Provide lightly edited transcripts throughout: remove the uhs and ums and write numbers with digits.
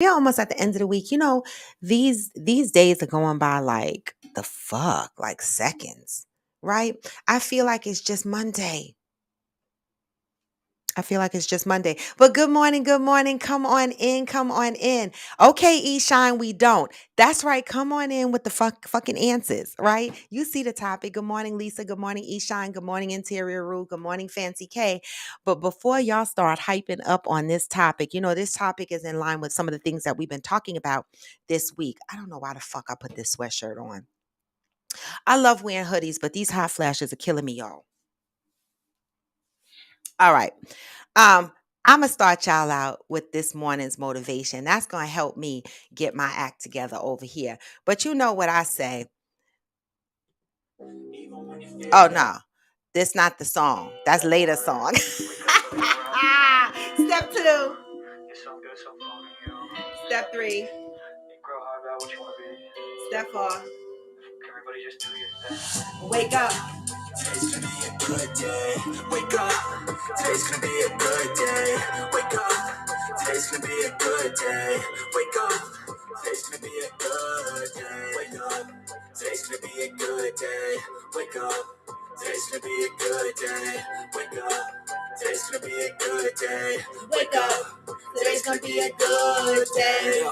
We're almost at the end of the week. These days are going by like the fuck, like seconds, right? I feel like it's just Monday. I feel like it's just Monday. But good morning, good morning. Come on in, come on in. Okay, E-Shine, we don't. That's right. Come on in with the fucking answers, right? You see the topic. Good morning, Lisa. Good morning, E-Shine. Good morning, Interior Rule. Good morning, Fancy K. But before y'all start hyping up on this topic, this topic is in line with some of the things that we've been talking about this week. I don't know why the fuck I put this sweatshirt on. I love wearing hoodies, but these hot flashes are killing me, y'all. All right. I'm gonna start y'all out with this morning's motivation. That's gonna help me get my act together over here. But you know what I say? Oh no, this not the song. That's later song. Step two. Step three. Step four. Wake up. Today's gonna be a good day. Wake up. Today's gonna be a good day. Wake up. Today's gonna be a good day. Wake up. Today's gonna be a good day. Wake up. Today's gonna be a good day. Wake up. Today's gonna be a good day. Wake up. Today's gonna be a good day. Wake up. Today's gonna be a good day.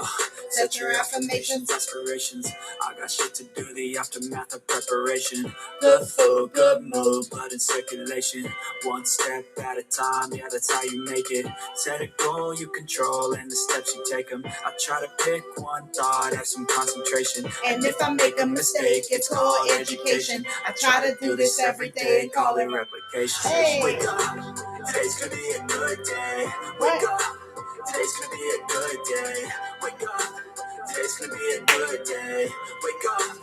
Set your affirmations, aspirations. I got shit to do, the aftermath of preparation. Good food, good mood, blood in circulation. One step at a time, yeah, that's how you make it. Set a goal you control and the steps you take them. I try to pick one thought, have some concentration. And if I make a mistake, it's called education. I try to do this every day, call it replication. Hey. Wake up, today's gonna be a good day. Wake up, today's gonna be a good day. Wake up, today's gonna be a good day. Wake up,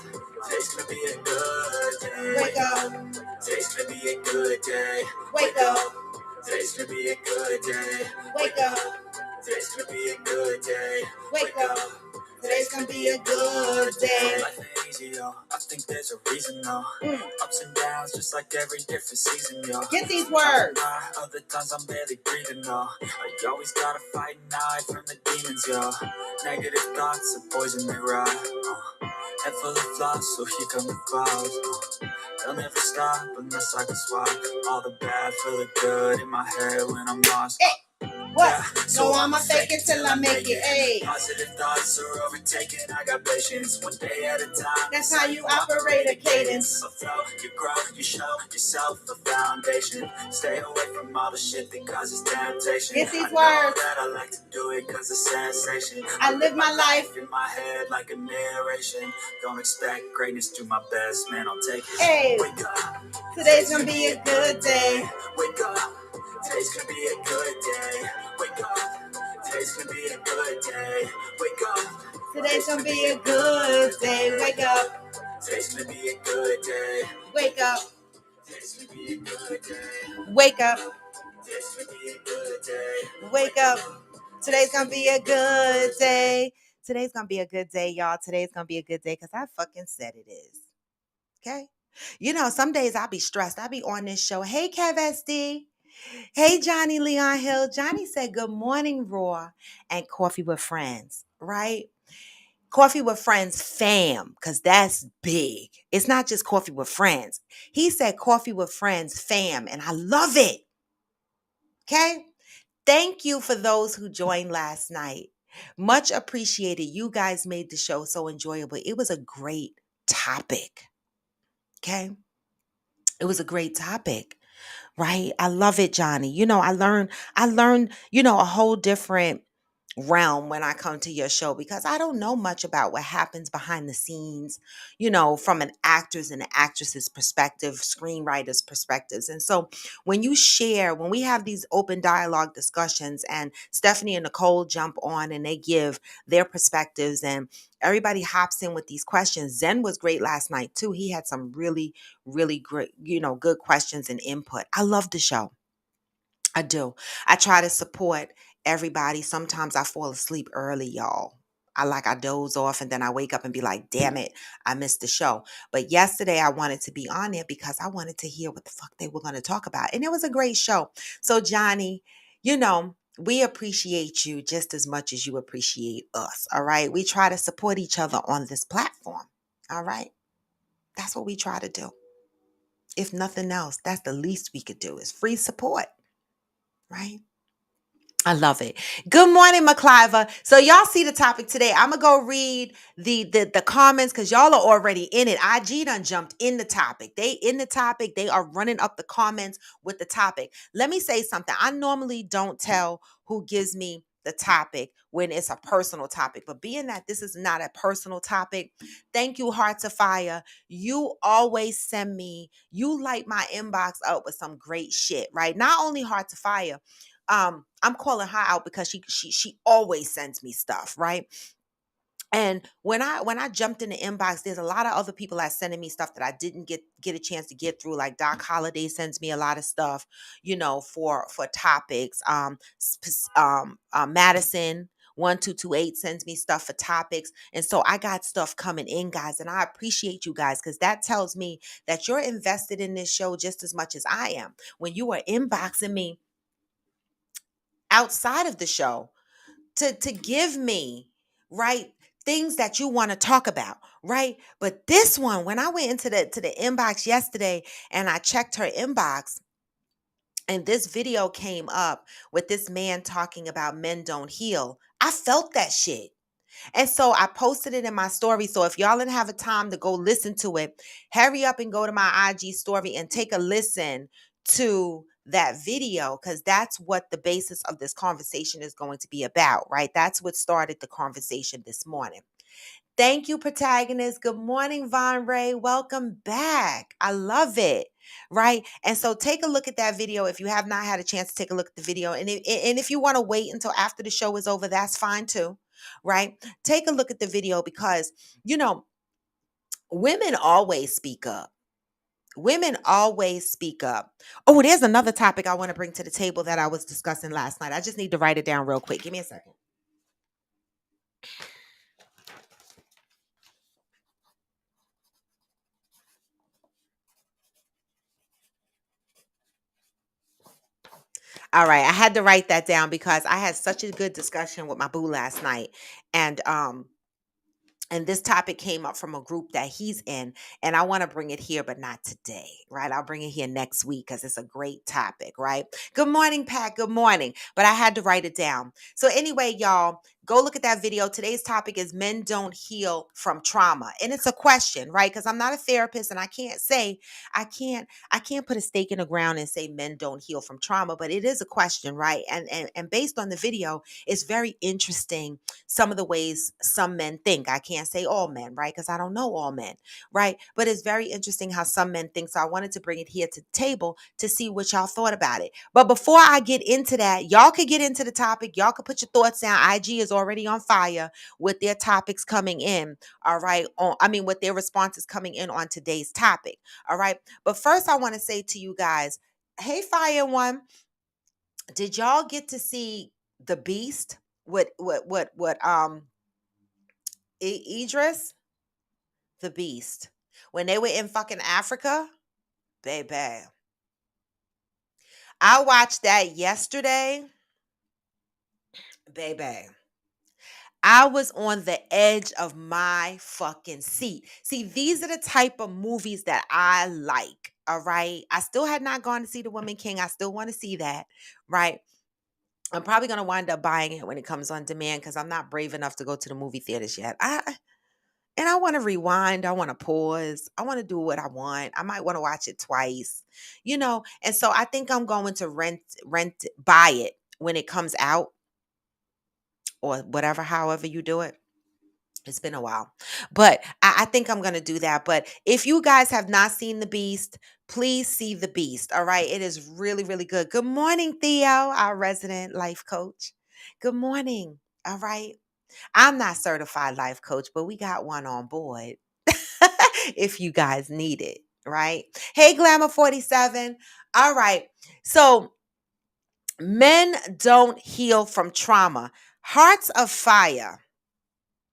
today's gonna be a good day. Wake up, today's gonna be a good day. Wake up, today's gonna be a good day. Wake up, today's gonna be a good day. Wake up, today's gonna be a good day. Life ain't easy, yo. I think there's a reason, though. Ups and downs, just like every different season, yo. Get these words. Other times I'm barely breathing, though. I always gotta fight and hide from the demons, yo. Negative thoughts are poison they rot. Head full of flaws, so here come the clouds. They'll never stop unless I can swap all the bad for the good in my head when I'm lost. Hey. What? Yeah, so I'ma fake it till I make it. Ayy. Positive thoughts are overtaken. I got patience, one day at a time. That's how you operate a cadence. So flow, you grow, you show yourself a foundation. Stay away from all the shit that causes temptation. Get these words. That I like to do it cause it's sensation. I live my life in my head like a narration. Don't expect greatness, do my best, man, I'll take it. Hey. Wake up, today's gonna be a good day. Wake up. Today's gonna be a good day. Wake up. Today's gonna be a good day. Wake up. Today's gonna be a good day. Wake up. Today's gonna be a good day. Wake up. Today's gonna be a good day. Wake up. Today's gonna be a good day. Wake up. Today's gonna be a good day. Today's gonna be a good day, y'all. Today's gonna be a good day because I fucking said it is. Okay? Some days I'll be stressed. I'll be on this show. Hey, Kev SD. Hey, Johnny Leon Hill. Johnny said, good morning, Raw, and Coffee with Friends, right? Coffee with Friends fam, because that's big. It's not just Coffee with Friends. He said Coffee with Friends fam, and I love it. Okay? Thank you for those who joined last night. Much appreciated. You guys made the show so enjoyable. It was a great topic. Okay? It was a great topic. Right? I love it, Johnny. I learned, a whole different realm when I come to your show because I don't know much about what happens behind the scenes, from an actor's and an actress's perspective, screenwriter's perspectives. And so when we have these open dialogue discussions and Stephanie and Nicole jump on and they give their perspectives and everybody hops in with these questions. Zen was great last night too. He had some really, really great, good questions and input. I love the show. I do. I try to support everybody. Sometimes I fall asleep early, y'all. I doze off and then I wake up and be like, damn it, I missed the show. But yesterday I wanted to be on there because I wanted to hear what the fuck they were going to talk about. And it was a great show. So Johnny, we appreciate you just as much as you appreciate us. All right. We try to support each other on this platform. All right. That's what we try to do. If nothing else, that's the least we could do is free support. Right. I love it. Good morning, McCliver. So y'all see the topic today. I'm gonna go read the comments because y'all are already in it. IG done jumped in the topic. They in the topic. They are running up the comments with the topic. Let me say something. I normally don't tell who gives me the topic when it's a personal topic, but being that this is not a personal topic, thank you, Hearts of Fire. You always send me. You light my inbox up with some great shit, right? Not only Hearts of Fire. I'm calling her out because she always sends me stuff, right? And when I jumped in the inbox, there's a lot of other people that sending me stuff that I didn't get a chance to get through. Like Doc Holliday sends me a lot of stuff, for topics. Madison 1228 sends me stuff for topics. And so I got stuff coming in, guys, and I appreciate you guys because that tells me that you're invested in this show just as much as I am. When you are inboxing me outside of the show to give me, right, things that you want to talk about, right? But this one, when I went into the inbox yesterday and I checked her inbox, and this video came up with this man talking about men don't heal, I felt that shit. And so I posted it in my story. So if y'all didn't have a time to go listen to it, hurry up and go to my IG story and take a listen to that video because that's what the basis of this conversation is going to be about, right? That's what started the conversation this morning. Thank you, protagonist. Good morning, Von Ray. Welcome back. I love it. Right. And so take a look at that video if you have not had a chance to take a look at the video. And if you want to wait until after the show is over, that's fine too. Right. Take a look at the video because, you know, women always speak up. Women always speak up. Oh, there's another topic I want to bring to the table that I was discussing last night. I just need to write it down real quick. Give me a second. All right, I had to write that down because I had such a good discussion with my boo last night, and this topic came up from a group that he's in, and I want to bring it here, but not today, right? I'll bring it here next week because it's a great topic, right? Good morning, Pat. Good morning. But I had to write it down. So anyway, y'all, go look at that video. Today's topic is men don't heal from trauma, and it's a question, right? Because I'm not a therapist, and I can't put a stake in the ground and say men don't heal from trauma, but it is a question, right? And based on the video, it's very interesting some of the ways some men think. I can't say all men, right? Because I don't know all men, right? But it's very interesting how some men think. So I wanted to bring it here to the table to see what y'all thought about it. But before I get into that, y'all could get into the topic. Y'all could put your thoughts down. IG is already on fire with their topics coming in. All right. With their responses coming in on today's topic. All right. But first, I want to say to you guys, hey, Fire One, did y'all get to see the Beast? Idris, the Beast, when they were in fucking Africa, baby. I watched that yesterday, baby. I was on the edge of my fucking seat. See, these are the type of movies that I like. All right. I still had not gone to see The Woman King. I still want to see that. Right. I'm probably going to wind up buying it when it comes on demand because I'm not brave enough to go to the movie theaters yet. I want to rewind. I want to pause. I want to do what I want. I might want to watch it twice, And so I think I'm going to buy it when it comes out or whatever, however you do it. It's been a while, but I think I'm going to do that. But if you guys have not seen The Beast, please see The Beast. All right. It is really, really good. Good morning, Theo, our resident life coach. Good morning. All right. I'm not certified life coach, but we got one on board if you guys need it, right? Hey, Glamour 47. All right. So men don't heal from trauma. Hearts of Fire.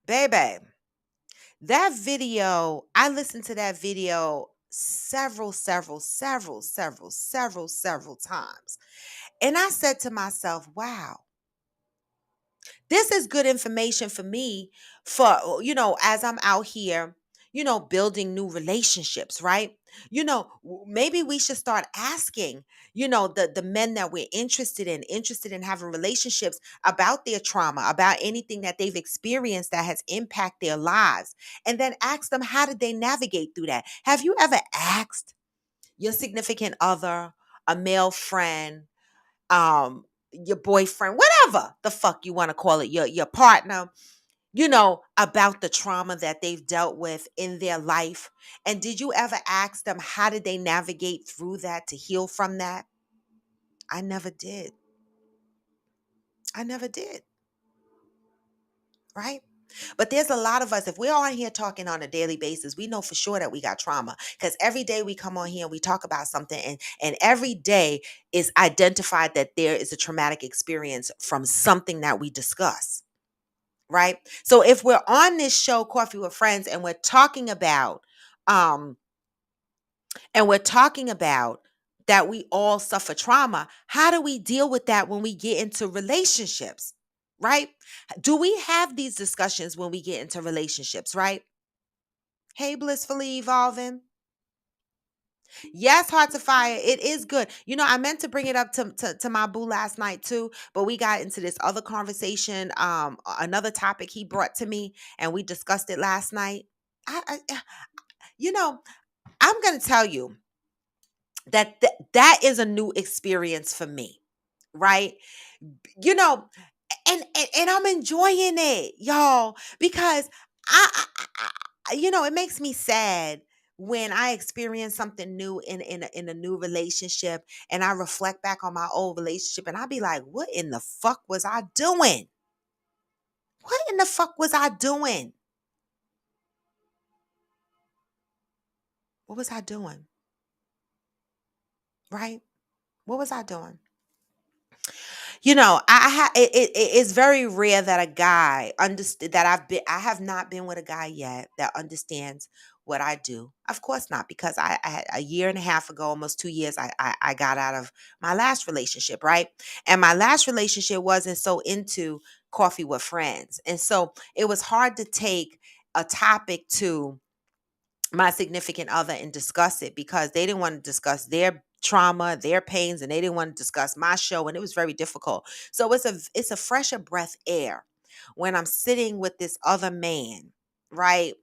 Baby, that video, I listened to that video several times. And I said to myself, wow. This is good information for me for, as I'm out here, building new relationships, right? Maybe we should start asking, the men that we're interested in having relationships about their trauma, about anything that they've experienced that has impacted their lives, and then ask them, how did they navigate through that? Have you ever asked your significant other, a male friend, your boyfriend, whatever the fuck you want to call it, your partner, about the trauma that they've dealt with in their life? And did you ever ask them, how did they navigate through that to heal from that? I never did. I never did. Right? But there's a lot of us, if we're on here talking on a daily basis, we know for sure that we got trauma, because every day we come on here and we talk about something, and every day is identified that there is a traumatic experience from something that we discuss. Right? So if we're on this show, Coffee with Friends, and um we're talking about that we all suffer trauma, how do we deal with that when we get into relationships? Right? Do we have these discussions when we get into relationships, right? Hey, blissfully evolving. Yes, Hearts of Fire. It is good. I meant to bring it up to my boo last night too, but we got into this other conversation, another topic he brought to me, and we discussed it last night. I you know, I'm gonna tell you that that is a new experience for me, right? You know, and I'm enjoying it, y'all, because it makes me sad when I experience something new in a new relationship, and I reflect back on my old relationship, and I be like, what in the fuck was I doing? What in the fuck was I doing? What was I doing? Right? What was I doing? It's very rare that a guy understand that I have not been with a guy yet that understands what I do. Of course not, because I had a year and a half ago, almost 2 years, I got out of my last relationship, right? And my last relationship wasn't so into Coffee with Friends. And so it was hard to take a topic to my significant other and discuss it, because they didn't want to discuss their trauma, their pains, and they didn't want to discuss my show, and it was very difficult. So it's a fresher breath air when I'm sitting with this other man, right?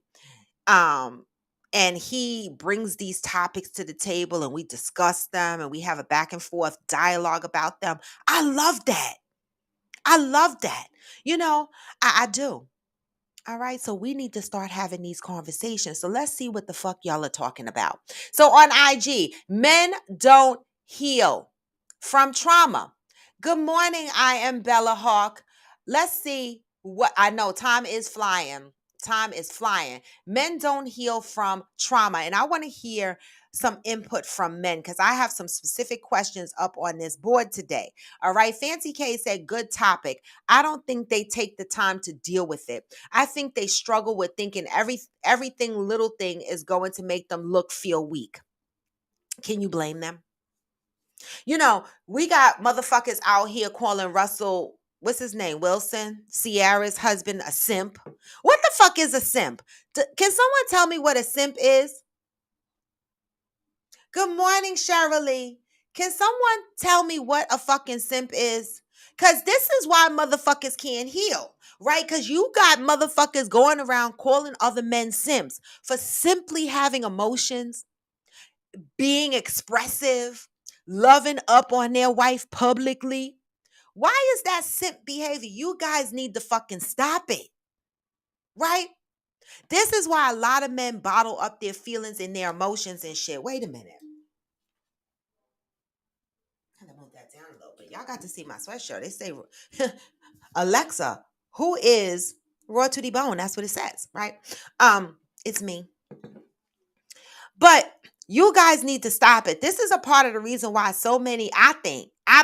Um and he brings these topics to the table, and we discuss them, and we have a back and forth dialogue about them. I love that. I love that. You know, I do. All right, so we need to start having these conversations. So let's see what the fuck y'all are talking about. So on IG, men don't heal from trauma. Good morning, I am Bella Hawk. Let's see what I know. Time is flying. Time is flying. Men don't heal from trauma. And I want to hear some input from men, because I have some specific questions up on this board today. All right, Fancy K said, good topic. I don't think they take the time to deal with it. I think they struggle with thinking everything little thing is going to make them feel weak. Can you blame them? We got motherfuckers out here calling Russell, what's his name, Wilson, Sierra's husband, a simp. What the fuck is a simp? Can someone tell me what a simp is? Good morning, Shirley. Can someone tell me what a fucking simp is? Because this is why motherfuckers can't heal, right? Because you got motherfuckers going around calling other men simps for simply having emotions, being expressive, loving up on their wife publicly. Why is that simp behavior? You guys need to fucking stop it, right? This is why a lot of men bottle up their feelings and their emotions and shit. Wait a minute. I gotta move that down a little bit. Y'all got to see my sweatshirt. They say, Alexa, who is raw to the bone? That's what it says, right? It's me. But you guys need to stop it. This is a part of the reason why so many, I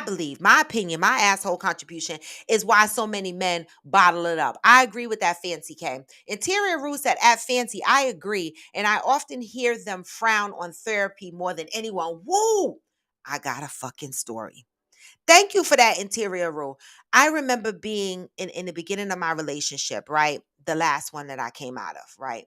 believe, my opinion, my asshole contribution is why so many men bottle it up. I agree with that, Fancy K. Interior Roots at Fancy, I agree. And I often hear them frown on therapy more than anyone. Woo! I got a fucking story. Thank you for that interior rule. I remember being in the beginning of my relationship, right? The last one that I came out of, right?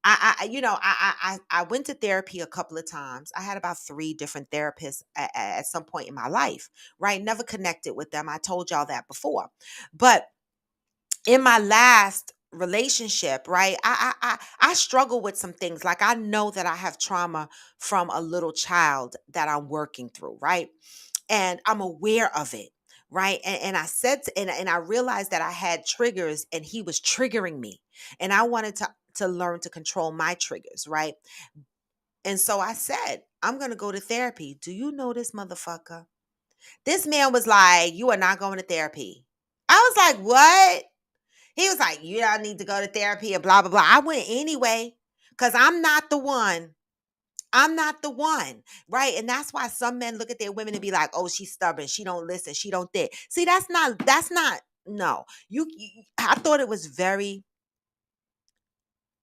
I went to therapy a couple of times. I had about three different therapists at some point in my life, right? Never connected with them. I told y'all that before. But in my last relationship, right, I struggle with some things. Like I know that I have trauma from a little child that I'm working through, right? And I'm aware of it. Right. And I said and I realized that I had triggers and he was triggering me. And I wanted to learn to control my triggers, right? And so I said, I'm gonna go to therapy. Do you know this motherfucker? This man was like, you are not going to therapy. I was like, what? He was like, you don't need to go to therapy or blah, blah, blah. I went anyway because I'm not the one. I'm not the one, right? And that's why some men look at their women and be like, "Oh, she's stubborn. She don't listen. She don't think." See, that's not. No, I thought it was very.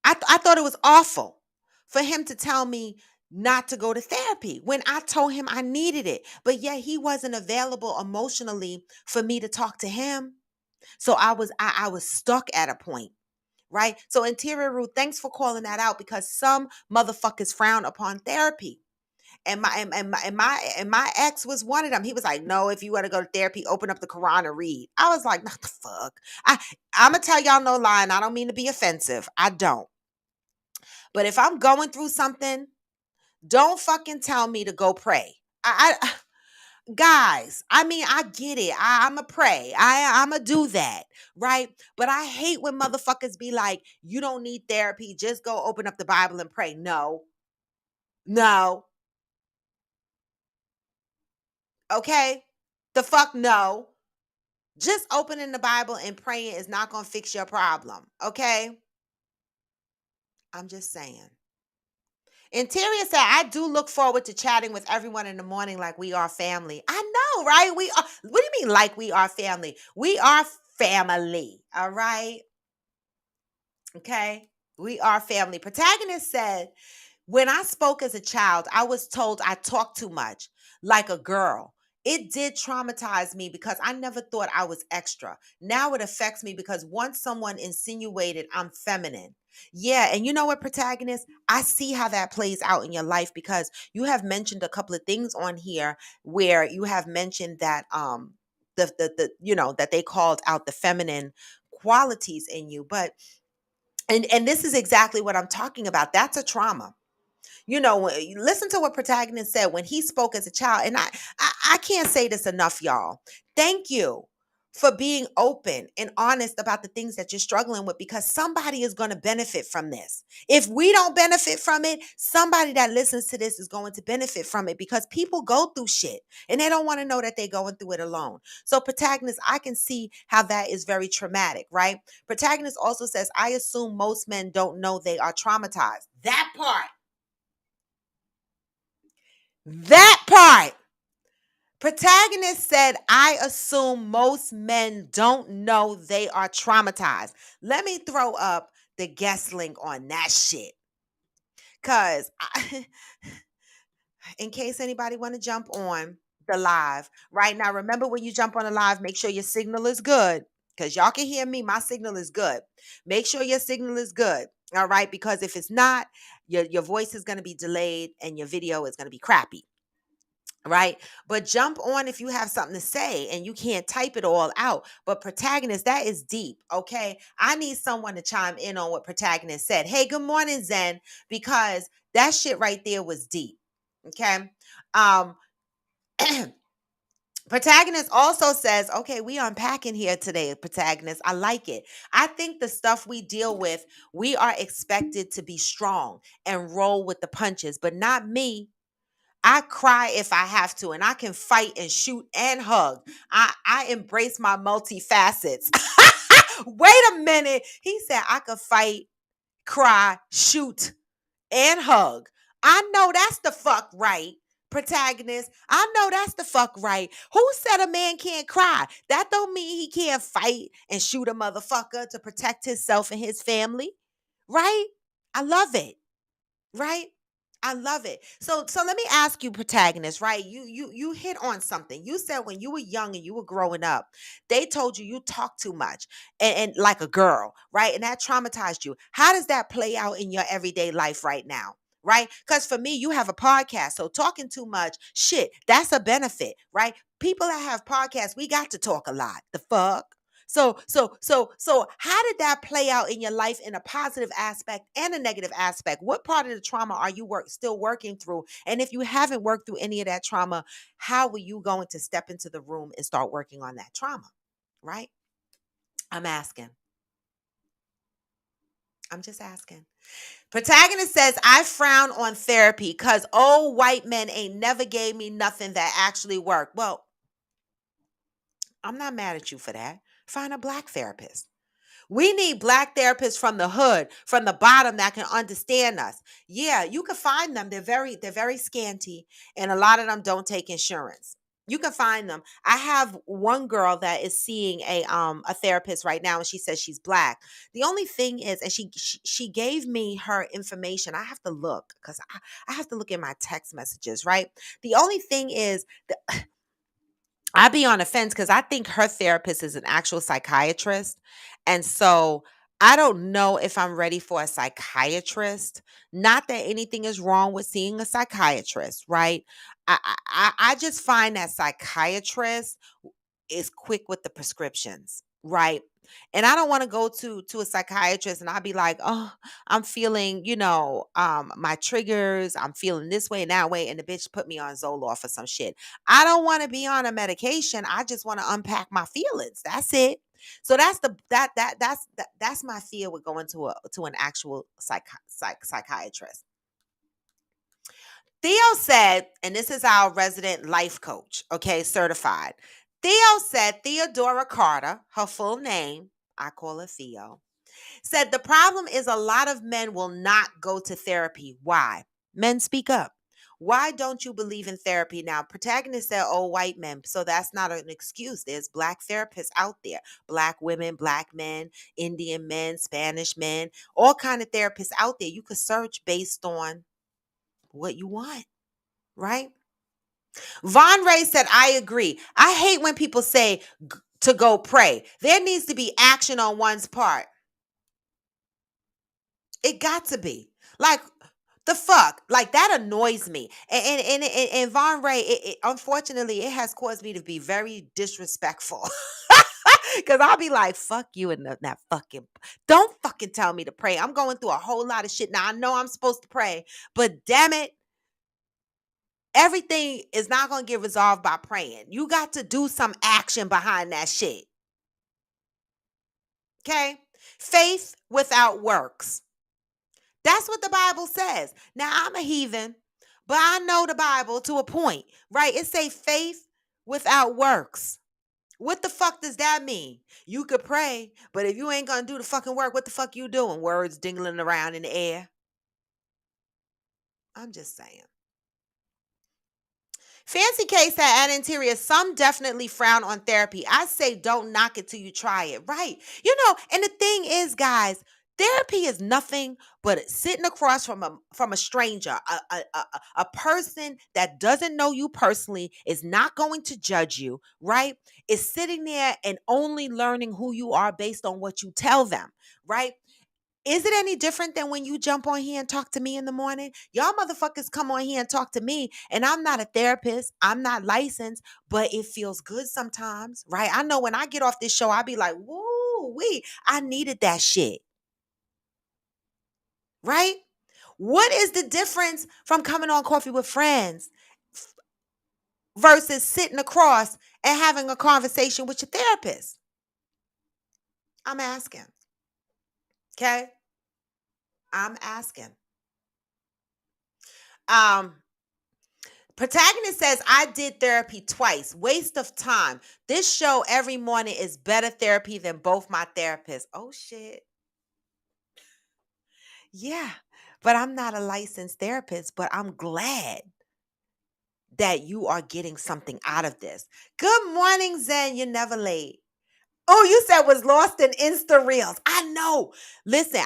I thought it was awful for him to tell me not to go to therapy when I told him I needed it, but yet he wasn't available emotionally for me to talk to him. So I was stuck at a point, right? So interior root, thanks for calling that out because some motherfuckers frown upon therapy. And my ex was one of them. He was like, "No, if you want to go to therapy, open up the Quran and read." I was like, "What the fuck?" I'm gonna tell y'all no lie, and I don't mean to be offensive. I don't. But if I'm going through something, don't fucking tell me to go pray. I guys, I mean, I get it. I'm a pray. I'm a do that, right? But I hate when motherfuckers be like, "You don't need therapy. Just go open up the Bible and pray." No, no, okay, the fuck no. Just opening the Bible and praying is not going to fix your problem. Okay. I'm just saying. Interior said, I do look forward to chatting with everyone in the morning like we are family. I know, right? We are. What do you mean, like we are family? We are family. All right. Okay. We are family. Protagonist said, when I spoke as a child, I was told I talked too much, like a girl. It did traumatize me because I never thought I was extra. Now it affects me because once someone insinuated I'm feminine. Yeah, and you know what, protagonist? I see how that plays out in your life because you have mentioned a couple of things on here where you have mentioned that the that they called out the feminine qualities in you. But and this is exactly what I'm talking about. That's a trauma. Listen to what protagonist said when he spoke as a child. And I can't say this enough, y'all. Thank you for being open and honest about the things that you're struggling with because somebody is going to benefit from this. If we don't benefit from it, somebody that listens to this is going to benefit from it because people go through shit and they don't want to know that they're going through it alone. So protagonist, I can see how that is very traumatic, right? Protagonist also says, I assume most men don't know they are traumatized. That part. That part. Protagonist said, I assume most men don't know they are traumatized. Let me throw up the guest link on that shit. Cause in case anybody want to jump on the live right now, remember when you jump on the live, make sure your signal is good. Cause y'all can hear me. My signal is good. Make sure your signal is good. All right. Because if it's not, your voice is going to be delayed and your video is going to be crappy. Right. But jump on if you have something to say and you can't type it all out. But protagonist, that is deep. Okay. I need someone to chime in on what protagonist said. Hey, good morning, Zen, because that shit right there was deep. Okay. Um, Protagonist also says, okay, we unpacking here today, protagonist. I like it. I think the stuff we deal with, we are expected to be strong and roll with the punches, but not me. I cry if I have to, and I can fight and shoot and hug. I embrace my multifacets. Wait a minute. He said I could fight, cry, shoot, and hug. I know that's the fuck right, protagonist. I know that's the fuck right. Who said a man can't cry? That don't mean he can't fight and shoot a motherfucker to protect himself and his family, right? I love it, right? I love it. So let me ask you, protagonist, right? You hit on something. You said when you were young and you were growing up, they told you talk too much and like a girl, right? And that traumatized you. How does that play out in your everyday life right now? Right? Because for me, you have a podcast. So talking too much, shit, that's a benefit, right? People that have podcasts, we got to talk a lot. The fuck? So how did that play out in your life in a positive aspect and a negative aspect? What part of the trauma are you still working through? And if you haven't worked through any of that trauma, how are you going to step into the room and start working on that trauma? Right? I'm asking. I'm just asking. Protagonist says, I frown on therapy because old white men ain't never gave me nothing that actually worked. Well, I'm not mad at you for that. Find a black therapist. We need black therapists from the hood, from the bottom that can understand us. Yeah, you can find them. They're very scanty, and a lot of them don't take insurance. You can find them. I have one girl that is seeing a therapist right now, and she says she's black. The only thing is, and she gave me her information. I have to look because I have to look at my text messages, right? The only thing is I be on the fence because I think her therapist is an actual psychiatrist. And so I don't know if I'm ready for a psychiatrist. Not that anything is wrong with seeing a psychiatrist, right? I just find that psychiatrists is quick with the prescriptions, right? And I don't want to go to a psychiatrist and I'll be like, oh, I'm feeling, my triggers. I'm feeling this way and that way, and the bitch put me on Zoloft or some shit. I don't want to be on a medication. I just want to unpack my feelings. That's it. So that's my fear with going to an actual psychiatrist. Theo said, and this is our resident life coach, okay, certified. Theo said Theodora Carter, her full name, I call her Theo, said the problem is a lot of men will not go to therapy. Why? Men, speak up. Why don't you believe in therapy? Now, protagonist said, oh, white men. So that's not an excuse. There's black therapists out there. Black women, black men, Indian men, Spanish men, all kind of therapists out there. You could search based on what you want, right? Von Ray said, I agree. I hate when people say to go pray. There needs to be action on one's part. It got to be. Like, the fuck? Like, that annoys me. And Von Ray, unfortunately, it has caused me to be very disrespectful. Because I'll be like, fuck you and that fucking, don't fucking tell me to pray. I'm going through a whole lot of shit. Now, I know I'm supposed to pray, but damn it, everything is not going to get resolved by praying. You got to do some action behind that shit. Okay? Faith without works. That's what the Bible says. Now, I'm a heathen, but I know the Bible to a point, right? It say faith without works. What the fuck does that mean? You could pray, but if you ain't going to do the fucking work, what the fuck you doing? Words dingling around in the air. I'm just saying. Fancy case at interior. Some definitely frown on therapy. I say don't knock it till you try it. Right. And the thing is, guys, therapy is nothing but sitting across from a stranger, a person that doesn't know you personally, is not going to judge you, right? Is sitting there and only learning who you are based on what you tell them, right? Is it any different than when you jump on here and talk to me in the morning? Y'all motherfuckers come on here and talk to me, and I'm not a therapist. I'm not licensed, but it feels good sometimes, right? I know when I get off this show, I'll be like, woo, I needed that shit, right? What is the difference from coming on Coffee with Friends versus sitting across and having a conversation with your therapist? I'm asking, okay? I'm asking. Um, Protagonist says, I did therapy twice. Waste of time. This show every morning is better therapy than both my therapists. Oh, shit. Yeah. But I'm not a licensed therapist, but I'm glad that you are getting something out of this. Good morning, Zen. You're never late. Oh, you said was lost in Insta Reels. I know. Listen,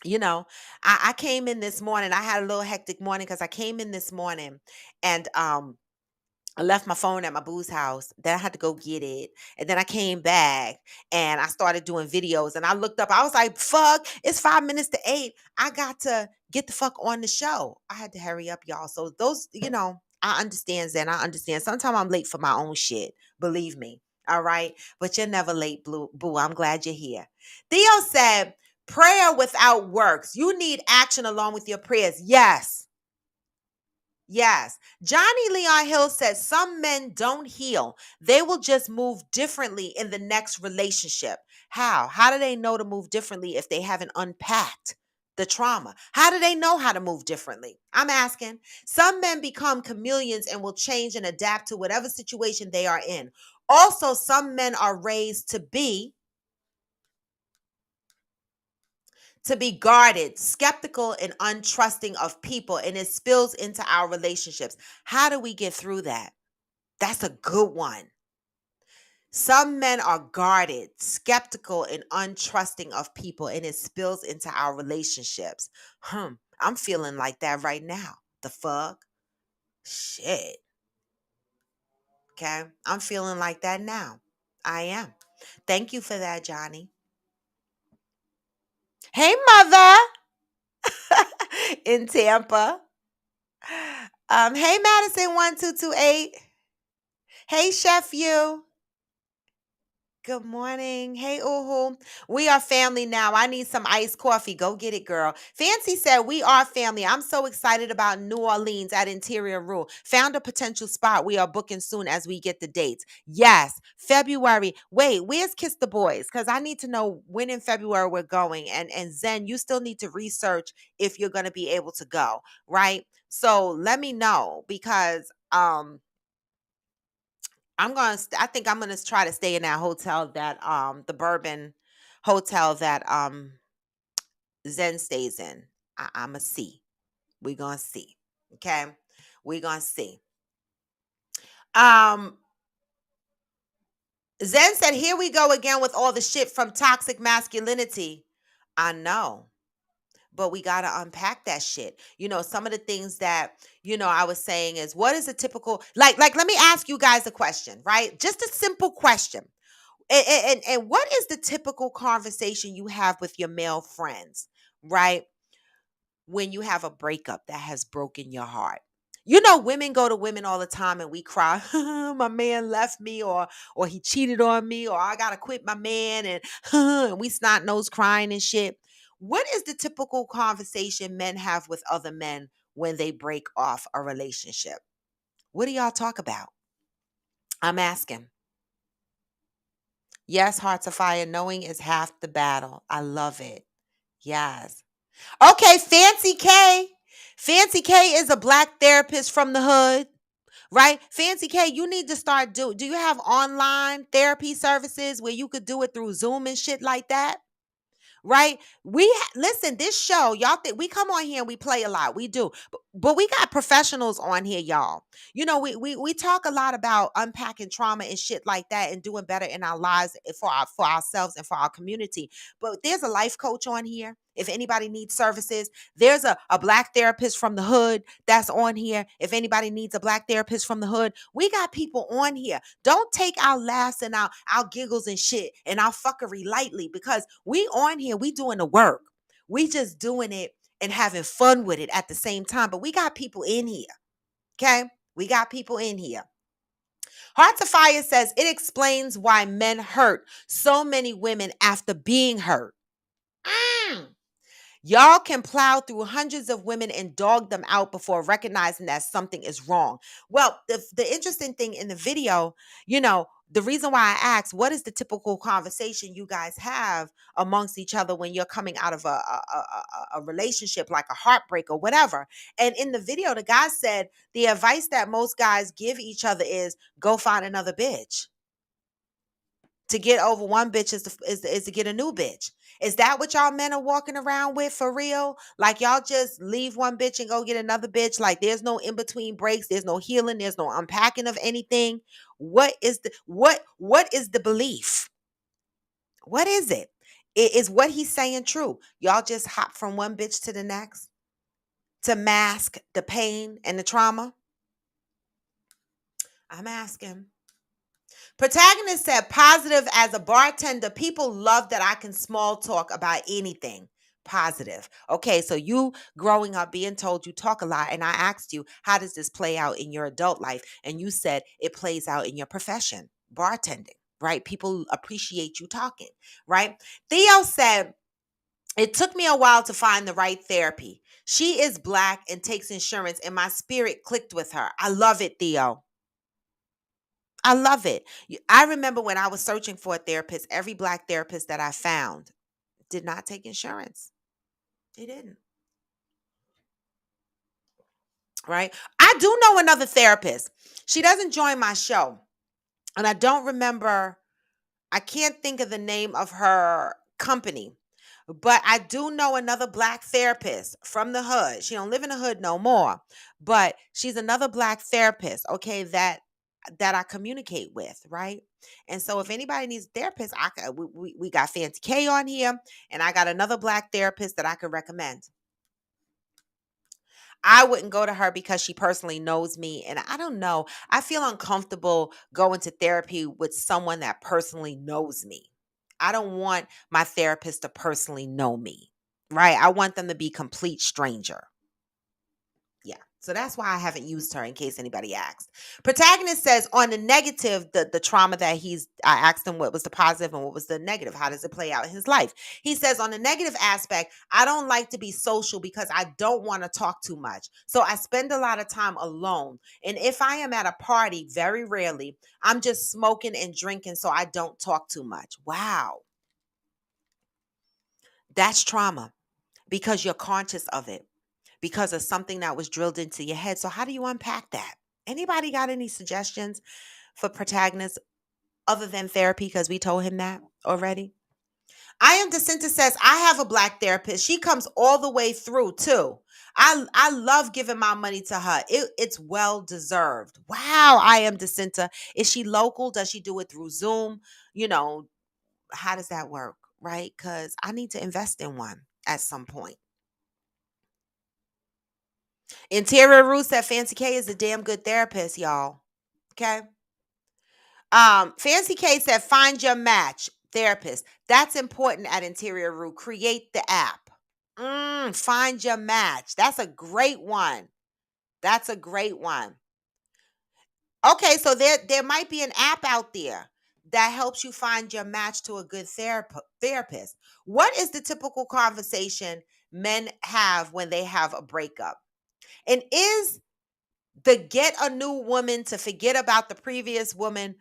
you know, I came in this morning. I had a little hectic morning because I came in this morning and I left my phone at my boo's house. Then I had to go get it. And then I came back and I started doing videos. And I looked up, I was like, fuck, it's 5 minutes to 8. I got to get the fuck on the show. I had to hurry up, y'all. So those, I understand, Zen. I understand. Sometimes I'm late for my own shit. Believe me. All right. But you're never late, Boo. I'm glad you're here. Theo said, prayer without works. You need action along with your prayers. Yes. Yes. Johnny Leon Hill says some men don't heal. They will just move differently in the next relationship. How? How do they know to move differently if they haven't unpacked the trauma? How do they know how to move differently? I'm asking. Some men become chameleons and will change and adapt to whatever situation they are in. Also, some men are raised to be guarded, skeptical, and untrusting of people, and it spills into our relationships. How do we get through that? That's a good one. Some men are guarded, skeptical, and untrusting of people, and it spills into our relationships. I'm feeling like that right now. The fuck? Shit. Okay. I'm feeling like that now. I am. Thank you for that, Johnny. Hey, mother in Tampa. Hey, Madison 1228. Hey, Chef you. Good morning. Hey, Uhu. We are family now. I need some iced coffee. Go get it, girl. Fancy said, we are family. I'm so excited about New Orleans at Interior Rule. Found a potential spot. We are booking soon as we get the dates. Yes, February. Wait, where's Kiss the Boys? Because I need to know when in February we're going. And Zen, you still need to research if you're going to be able to go, right? So let me know because I think I'm gonna try to stay in that hotel that the Bourbon hotel that Zen stays in. I'ma see. We gonna see. Okay. We gonna see. Um Zen said, here we go again with all the shit from toxic masculinity. I know. But we gotta unpack that shit. Some of the things that, I was saying is what is a typical like let me ask you guys a question, right? Just a simple question. And what is the typical conversation you have with your male friends, right? When you have a breakup that has broken your heart. Women go to women all the time and we cry, my man left me or he cheated on me or I gotta quit my man and we snot nose crying and shit. What is the typical conversation men have with other men when they break off a relationship? What do y'all talk about? I'm asking. Yes, Hearts of Fire, knowing is half the battle. I love it. Yes. Okay, Fancy K. Fancy K is a black therapist from the hood, right? Fancy K, you need to start do you have online therapy services where you could do it through Zoom and shit like that? Right? Listen, this show, y'all think we come on here and we play a lot. We do. But we got professionals on here, y'all. We talk a lot about unpacking trauma and shit like that and doing better in our lives for ourselves and for our community. But there's a life coach on here. If anybody needs services, there's a black therapist from the hood that's on here. If anybody needs a black therapist from the hood, we got people on here. Don't take our laughs and our giggles and shit and our fuckery lightly because we on here, we doing the work. We just doing it and having fun with it at the same time. But we got people in here. Okay? We got people in here. Hearts of Fire says it explains why men hurt so many women after being hurt. Mm. Y'all can plow through hundreds of women and dog them out before recognizing that something is wrong. Well, the interesting thing in the video, the reason why I asked, what is the typical conversation you guys have amongst each other when you're coming out of a relationship, like a heartbreak or whatever? And in the video, the guy said the advice that most guys give each other is go find another bitch. To get over one bitch is to get a new bitch. Is that what y'all men are walking around with for real? Like y'all just leave one bitch and go get another bitch? Like there's no in between breaks, there's no healing, there's no unpacking of anything. What is the belief? What is it? Is what he's saying true? Y'all just hop from one bitch to the next to mask the pain and the trauma? I'm asking. Protagonist said, positive as a bartender, people love that I can small talk about anything. Positive. Okay, so you growing up being told you talk a lot, and I asked you, how does this play out in your adult life? And you said it plays out in your profession, bartending, right? People appreciate you talking, right? Theo said, it took me a while to find the right therapy. She is black and takes insurance, and my spirit clicked with her. I love it, Theo. I love it. I remember when I was searching for a therapist, every black therapist that I found did not take insurance. They didn't, right? I do know another therapist. She doesn't join my show. And I don't remember, I can't think of the name of her company. But I do know another black therapist from the hood. She don't live in the hood no more, but she's another black therapist, okay, that I communicate with, right? And so if anybody needs a therapist, we got Fancy K on here, and I got another black therapist that I could recommend. I wouldn't go to her because she personally knows me. And I don't know. I feel uncomfortable going to therapy with someone that personally knows me. I don't want my therapist to personally know me, right? I want them to be complete stranger. Yeah. So that's why I haven't used her in case anybody asks. Protagonist says on the negative, the trauma that I asked him what was the positive and what was the negative. How does it play out in his life? He says on the negative aspect, I don't like to be social because I don't want to talk too much. So I spend a lot of time alone. And if I am at a party, very rarely, I'm just smoking and drinking so I don't talk too much. Wow. That's trauma because you're conscious of it, because of something that was drilled into your head. So how do you unpack that? Anybody got any suggestions for protagonists other than therapy? Because we told him that already. I am DeCinta says, I have a black therapist. She comes all the way through too. I love giving my money to her. It's well deserved. Wow, I am DeCinta. Is she local? Does she do it through Zoom? You know, how does that work? Right? Because I need to invest in one at some point. Interior Roots said Fancy K is a damn good therapist, y'all. Okay. Fancy K said find your match therapist. That's important at Interior Root. Create the app. Find your match. That's a great one. That's a great one. Okay, so there might be an app out there that helps you find your match to a good therapist. What is the typical conversation men have when they have a breakup? And is the get a new woman to forget about the previous woman,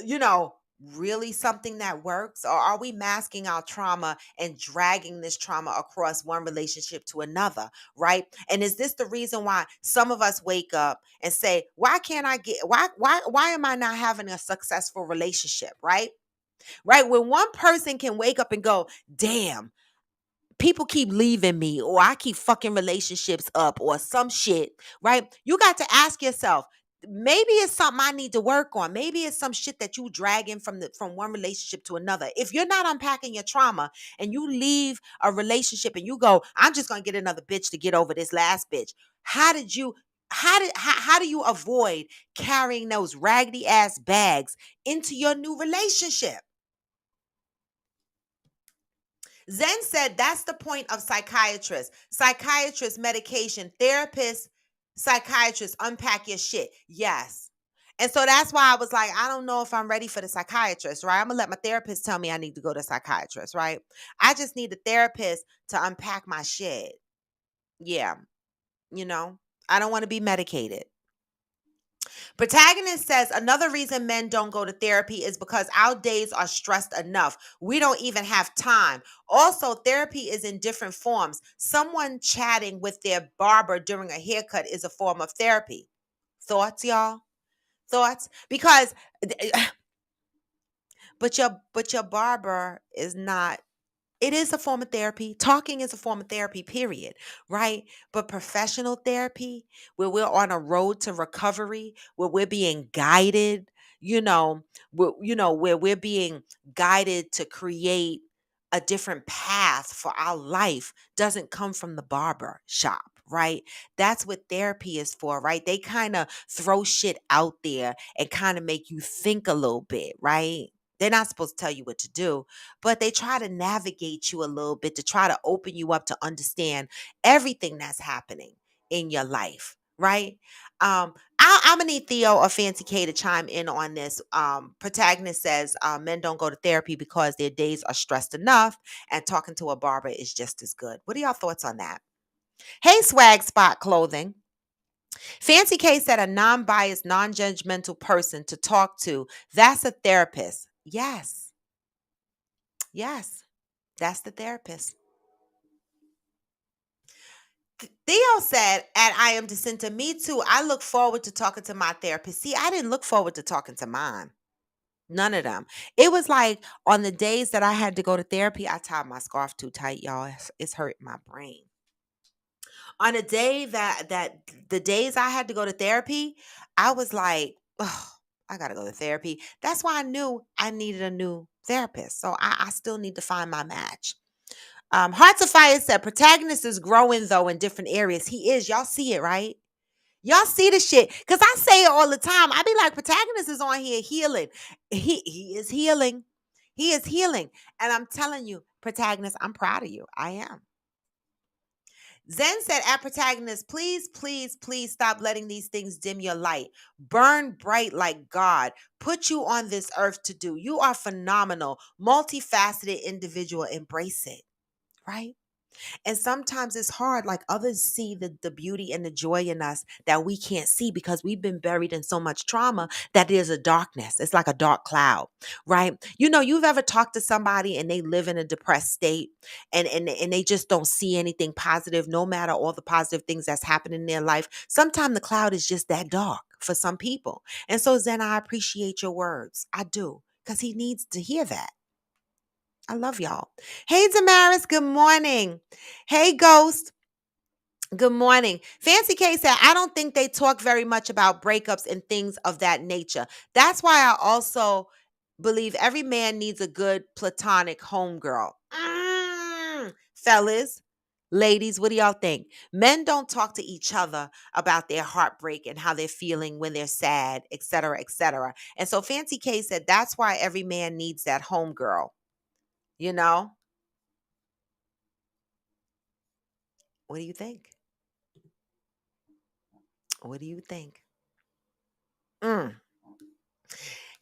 you know, really something that works? Or are we masking our trauma and dragging this trauma across one relationship to another, right? And is this the reason why some of us wake up and say, why can't I get, why am I not having a successful relationship, right? Right? When one person can wake up and go, damn, people keep leaving me, or I keep fucking relationships up, or some shit, right? You got to ask yourself, maybe it's something I need to work on. Maybe it's some shit that you dragging from one relationship to another. If you're not unpacking your trauma and you leave a relationship and you go, I'm just gonna get another bitch to get over this last bitch. How do you avoid carrying those raggedy ass bags into your new relationship? Zen said that's the point of psychiatrists. Psychiatrists, medication, therapists, psychiatrists, unpack your shit. Yes. And so that's why I was like, I don't know if I'm ready for the psychiatrist, right? I'm going to let my therapist tell me I need to go to a psychiatrist, right? I just need a therapist to unpack my shit. Yeah. You know, I don't want to be medicated. Protagonist says another reason men don't go to therapy is because our days are stressed enough. We don't even have time. Also, therapy is in different forms. Someone chatting with their barber during a haircut is a form of therapy. Thoughts, y'all? Thoughts? Because but your barber is not, it is a form of therapy. Talking is a form of therapy, period. Right? But professional therapy, where we're on a road to recovery, where we're being guided, where we're being guided to create a different path for our life doesn't come from the barber shop, right? That's what therapy is for, right? They kind of throw shit out there and kind of make you think a little bit, right? They're not supposed to tell you what to do, but they try to navigate you a little bit to try to open you up to understand everything that's happening in your life, right? I'm gonna need Theo or Fancy K to chime in on this. Protagonist says men don't go to therapy because their days are stressed enough, and talking to a barber is just as good. What are y'all thoughts on that? Hey, Swag Spot Clothing. Fancy K said a non-biased, non-judgmental person to talk to. That's a therapist. Yes, yes, that's the therapist. Theo said, and I am Jacinta, me too. I look forward to talking to my therapist. See, I didn't look forward to talking to mine. None of them. It was like on the days that I had to go to therapy, I tied my scarf too tight, y'all. It's hurting my brain. On a day that the days I had to go to therapy, I was like, oh, I gotta go to therapy. That's why I knew I needed a new therapist. So I still need to find my match. Hearts of Fire said protagonist is growing though in different areas. He is. Y'all see it, right? Y'all see the shit. Cause I say it all the time. I be like, protagonist is on here healing. He is healing. He is healing. And I'm telling you, protagonist, I'm proud of you. I am. Zen said at protagonist, please, please, please stop letting these things dim your light. Burn bright like God. Put you on this earth to do. You are phenomenal, multifaceted individual. Embrace it. Right? And sometimes it's hard, like others see the beauty and the joy in us that we can't see because we've been buried in so much trauma that there's a darkness. It's like a dark cloud, right? You know, you've ever talked to somebody and they live in a depressed state and they just don't see anything positive, no matter all the positive things that's happening in their life. Sometimes the cloud is just that dark for some people. And so, Zen, I appreciate your words. I do, because he needs to hear that. I love y'all. Hey, Damaris, good morning. Hey, Ghost, good morning. Fancy K said, I don't think they talk very much about breakups and things of that nature. That's why I also believe every man needs a good platonic homegirl. Fellas, ladies, what do y'all think? Men don't talk to each other about their heartbreak and how they're feeling when they're sad, et cetera, et cetera. And so Fancy K said, that's why every man needs that homegirl. You know? What do you think? What do you think? Mm.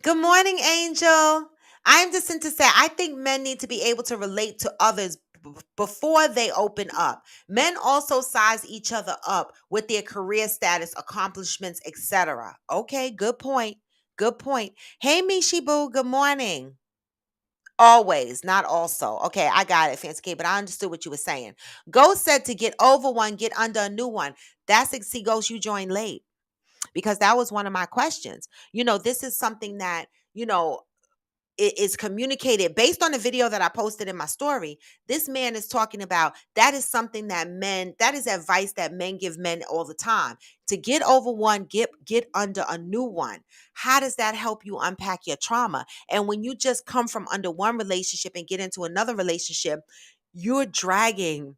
Good morning, Angel. I'm just to say, I think men need to be able to relate to others before they open up. Men also size each other up with their career status, accomplishments, etc. Okay, good point. Good point. Hey, Mishi Boo, good morning. Always, not also. Okay, I got it, Fancy K, but I understood what you were saying. Ghost said to get over one, get under a new one. That's it. See, Ghost, you joined late because that was one of my questions. You know, this is something that, you know, it is communicated based on the video that I posted in my story. This man is talking about that is something that men, that is advice that men give men all the time. To get over one, get under a new one. How does that help you unpack your trauma? And when you just come from under one relationship and get into another relationship, you're dragging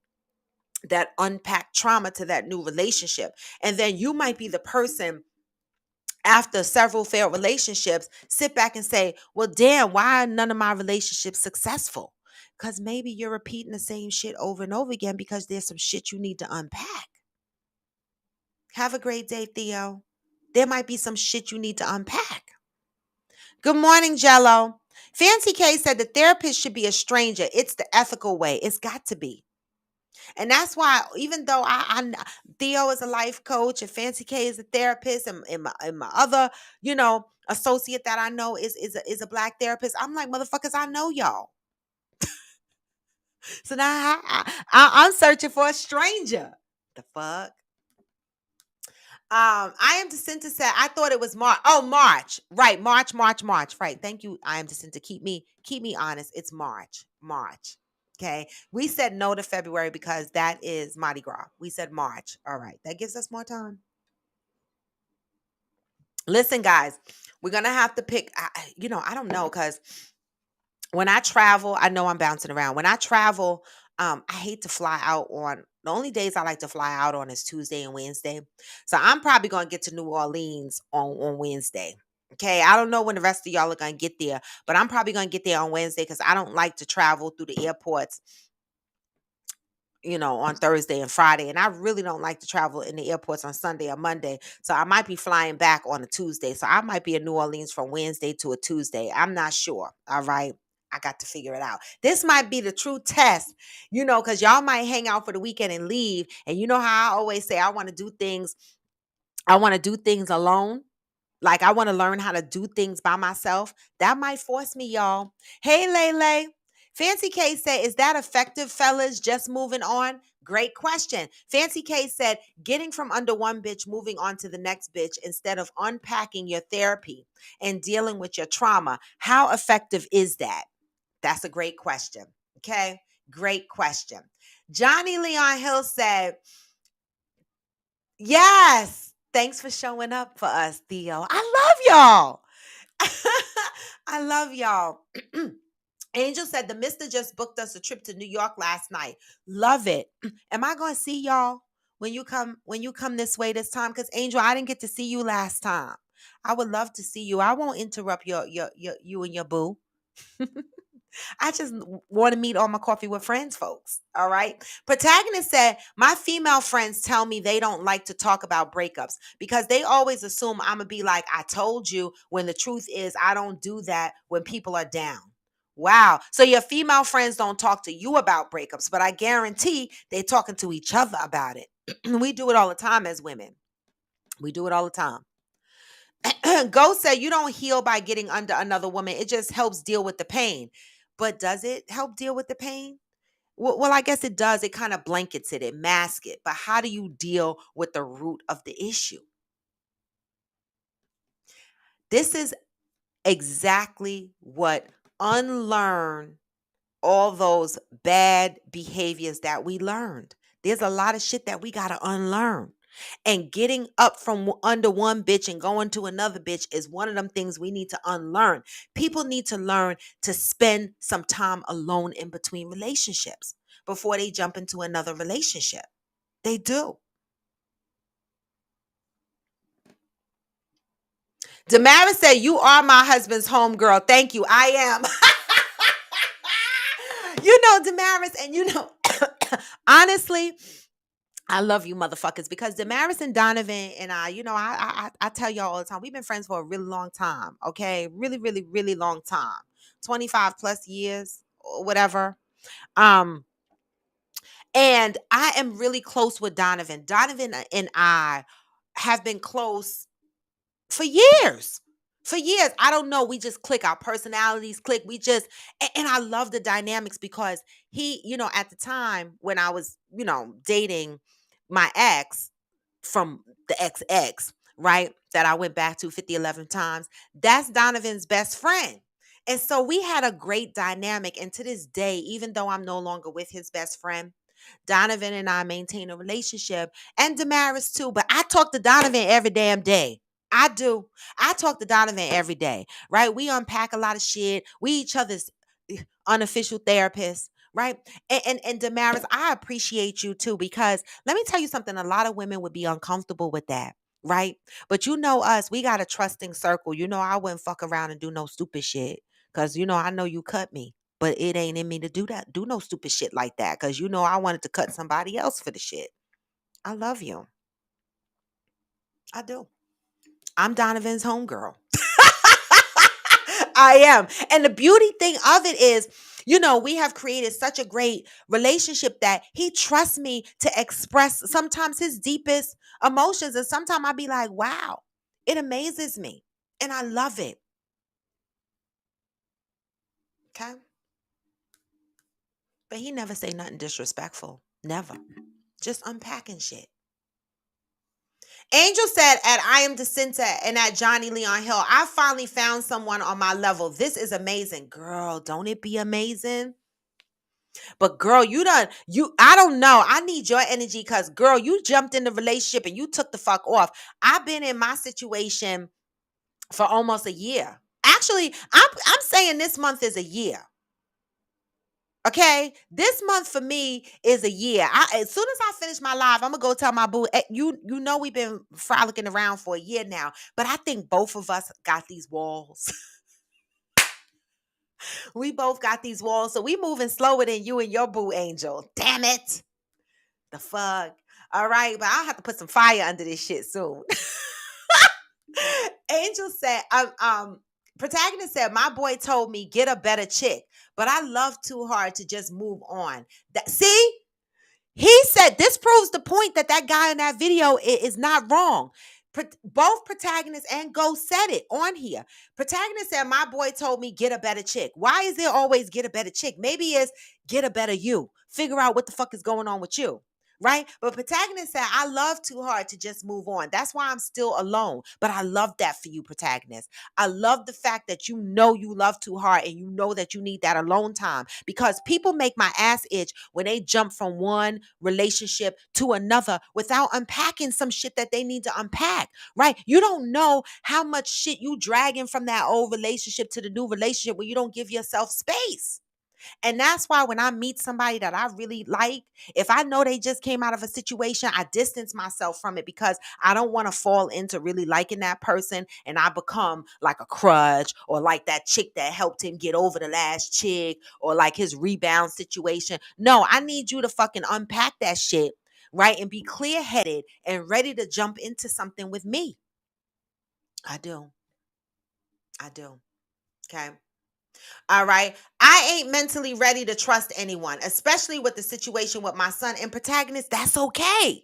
that unpacked trauma to that new relationship. And then you might be the person after several failed relationships, sit back and say, well, damn, why are none of my relationships successful? Because maybe you're repeating the same shit over and over again because there's some shit you need to unpack. Have a great day, Theo. There might be some shit you need to unpack. Good morning, Jello. Fancy K said the therapist should be a stranger. It's the ethical way. It's got to be. And that's why, even though Theo is a life coach and Fancy K is a therapist, and my other, you know, associate that I know is a black therapist, I'm like, motherfuckers, I know y'all. So now I'm searching for a stranger. The fuck. I am Jacinta said, I thought it was March. Oh, March. Right. March, March, March. Right. Thank you. I am Jacinta. Keep me honest. It's March. March. Okay. We said no to February because that is Mardi Gras. We said March. All right. That gives us more time. Listen, guys, we're gonna have to pick, I don't know, because When I travel, I know I'm bouncing around. When I travel, I hate to fly out on the only days I like to fly out on is Tuesday and Wednesday. So I'm probably gonna get to New Orleans on Wednesday. Okay. I don't know when the rest of y'all are gonna get there, but I'm probably gonna get there on Wednesday because I don't like to travel through the airports, on Thursday and Friday. And I really don't like to travel in the airports on Sunday or Monday. So I might be flying back on a Tuesday. So I might be in New Orleans from Wednesday to a Tuesday. I'm not sure. All right. I got to figure it out. This might be the true test, because y'all might hang out for the weekend and leave. And you know how I always say I want to do things. I want to do things alone. Like I want to learn how to do things by myself. That might force me, y'all. Hey, Lele. Fancy K said, is that effective, fellas? Just moving on? Great question. Fancy K said, getting from under one bitch, moving on to the next bitch instead of unpacking your therapy and dealing with your trauma. How effective is that? That's a great question. Okay. Great question. Johnny Leon Hill said, yes. Thanks for showing up for us, Theo. I love y'all. I love y'all. Angel said the mister just booked us a trip to New York last night. Love it. Am I going to see y'all when you come this way this time? Because Angel, I didn't get to see you last time. I would love to see you. I won't interrupt your you and your boo. I just want to meet all my coffee with friends, folks. All right. Protagonist said, my female friends tell me they don't like to talk about breakups because they always assume I'm going to be like, I told you, when the truth is, I don't do that when people are down. Wow. So your female friends don't talk to you about breakups, but I guarantee they're talking to each other about it. We do it all the time as women. We do it all the time. Ghost said you don't heal by getting under another woman. It just helps deal with the pain. But does it help deal with the pain? Well, I guess it does. It kind of blankets it, it masks it. But how do you deal with the root of the issue? This is exactly what unlearn all those bad behaviors that we learned. There's a lot of shit that we got to unlearn. And getting up from under one bitch and going to another bitch is one of them things we need to unlearn. People need to learn to spend some time alone in between relationships before they jump into another relationship. They do. Damaris said, you are my husband's homegirl. Thank you. I am. Damaris, and honestly, I love you motherfuckers because Damaris and Donovan and I tell y'all all the time, we've been friends for a really long time, okay? Really, really, really long time. 25 plus years or whatever. Um, and I am really close with Donovan. Donovan and I have been close for years. For years. I don't know. We just click. Our personalities click. And I love the dynamics because he, at the time when I was, dating my ex from the ex, right? That I went back to 50, 11 times. That's Donovan's best friend. And so we had a great dynamic. And to this day, even though I'm no longer with his best friend, Donovan and I maintain a relationship, and Damaris too. But I talk to Donovan every damn day. I do. I talk to Donovan every day, right? We unpack a lot of shit. We each other's unofficial therapists, right? And Damaris, I appreciate you too because let me tell you something. A lot of women would be uncomfortable with that, right? But you know us, we got a trusting circle. I wouldn't fuck around and do no stupid shit because I know you cut me. But it ain't in me to do no stupid shit like that. Cause I wanted to cut somebody else for the shit. I love you. I do. I'm Donovan's homegirl. I am. And the beauty thing of it is, we have created such a great relationship that he trusts me to express sometimes his deepest emotions. And sometimes I'll be like, wow, it amazes me. And I love it. Okay. But he never say nothing disrespectful. Never. Just unpacking shit. Angel said at I Am Jacinta and at Johnny Leon Hill, I finally found someone on my level. This is amazing. Girl, don't it be amazing? But girl, I don't know. I need your energy because girl, you jumped in the relationship and you took the fuck off. I've been in my situation for almost a year. Actually, I'm saying this month is a year. Okay, this month for me is a year. As soon as I finish my live, I'm gonna go tell my boo. You know we've been frolicking around for a year now, but I think both of us got these walls. We both got these walls, so we moving slower than you and your boo angel. Damn it, the fuck. All right, but I'll have to put some fire under this shit soon. Angel said, protagonist said, my boy told me get a better chick, but I love too hard to just move on. See, he said this proves the point that that guy in that video is not wrong. Both protagonist and Ghost said it on here. Protagonist said, my boy told me get a better chick. Why is there always get a better chick? Maybe it's get a better you. Figure out what the fuck is going on with you. Right? But protagonist said, I love too hard to just move on. That's why I'm still alone. But I love that for you, protagonist. I love the fact that you know you love too hard and you know that you need that alone time, because people make my ass itch when they jump from one relationship to another without unpacking some shit that they need to unpack, right? You don't know how much shit you dragging from that old relationship to the new relationship when you don't give yourself space. And that's why when I meet somebody that I really like, if I know they just came out of a situation, I distance myself from it because I don't want to fall into really liking that person and I become like a crutch or like that chick that helped him get over the last chick or like his rebound situation. No, I need you to fucking unpack that shit, right? And be clear headed and ready to jump into something with me. I do. I do. Okay. All right. I ain't mentally ready to trust anyone, especially with the situation with my son and protagonist. That's okay.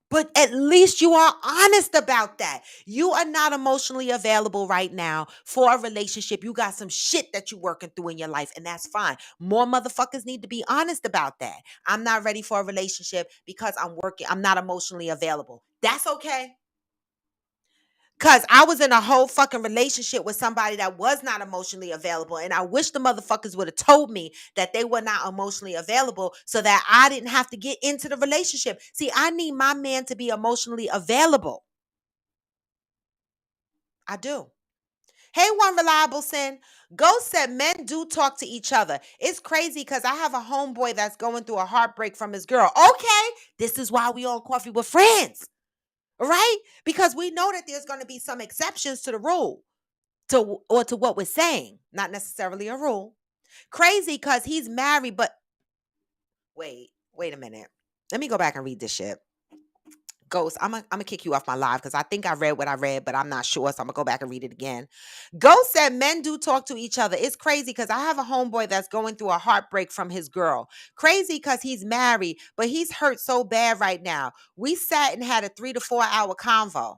But at least you are honest about that. You are not emotionally available right now for a relationship. You got some shit that you're working through in your life, and that's fine. More motherfuckers need to be honest about that. I'm not ready for a relationship because I'm not emotionally available. That's okay. Cause I was in a whole fucking relationship with somebody that was not emotionally available. And I wish the motherfuckers would have told me that they were not emotionally available so that I didn't have to get into the relationship. See, I need my man to be emotionally available. I do. Hey, one reliable sin. Ghost said men do talk to each other. It's crazy because I have a homeboy that's going through a heartbreak from his girl. Okay, this is why we on Coffee with Friends, right? Because we know that there's going to be some exceptions to the rule. To what we're saying, not necessarily a rule. Crazy because he's married, but wait a minute. Let me go back and read this shit. Ghost, I'm gonna kick you off my live because I think I read what I read, but I'm not sure. So I'm gonna go back and read it again. Ghost said men do talk to each other. It's crazy because I have a homeboy that's going through a heartbreak from his girl. Crazy because he's married, but he's hurt so bad right now. We sat and had a 3 to 4 hour convo.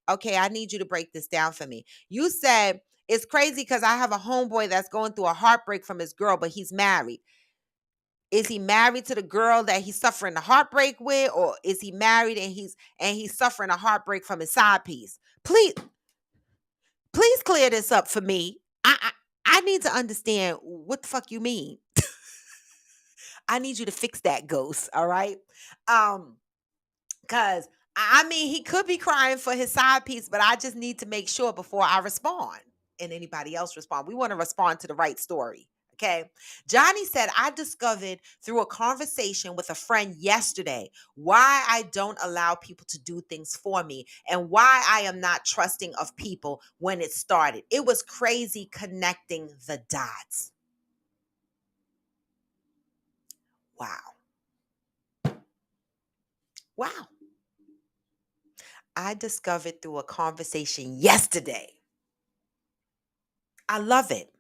Okay, I need you to break this down for me. You said it's crazy because I have a homeboy that's going through a heartbreak from his girl, but he's married. Is he married to the girl that he's suffering a heartbreak with, or is he married and he's suffering a heartbreak from his side piece? Please clear this up for me. I need to understand what the fuck you mean. I need you to fix that, ghost. All right. Um, Cause I mean, he could be crying for his side piece, but I just need to make sure before I respond and anybody else respond. We want to respond to the right story. Okay. Johnny said, I discovered through a conversation with a friend yesterday why I don't allow people to do things for me and why I am not trusting of people when it started. It was crazy connecting the dots. Wow. Wow. I discovered through a conversation yesterday. I love it.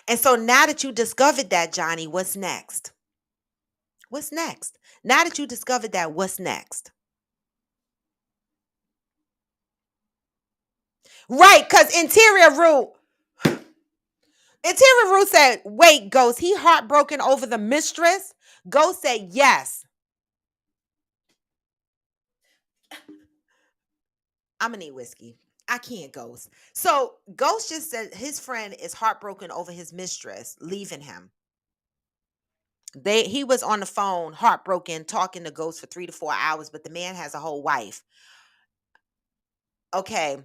And so now that you discovered that, Johnny, what's next? What's next? Now that you discovered that, what's next? Right, because Interior Rule said, wait, Ghost, he heartbroken over the mistress? Ghost said, yes. I'm gonna need whiskey. I can't, Ghost. So Ghost just said his friend is heartbroken over his mistress leaving him. He was on the phone, heartbroken, talking to Ghost for 3 to 4 hours, but the man has a whole wife. Okay.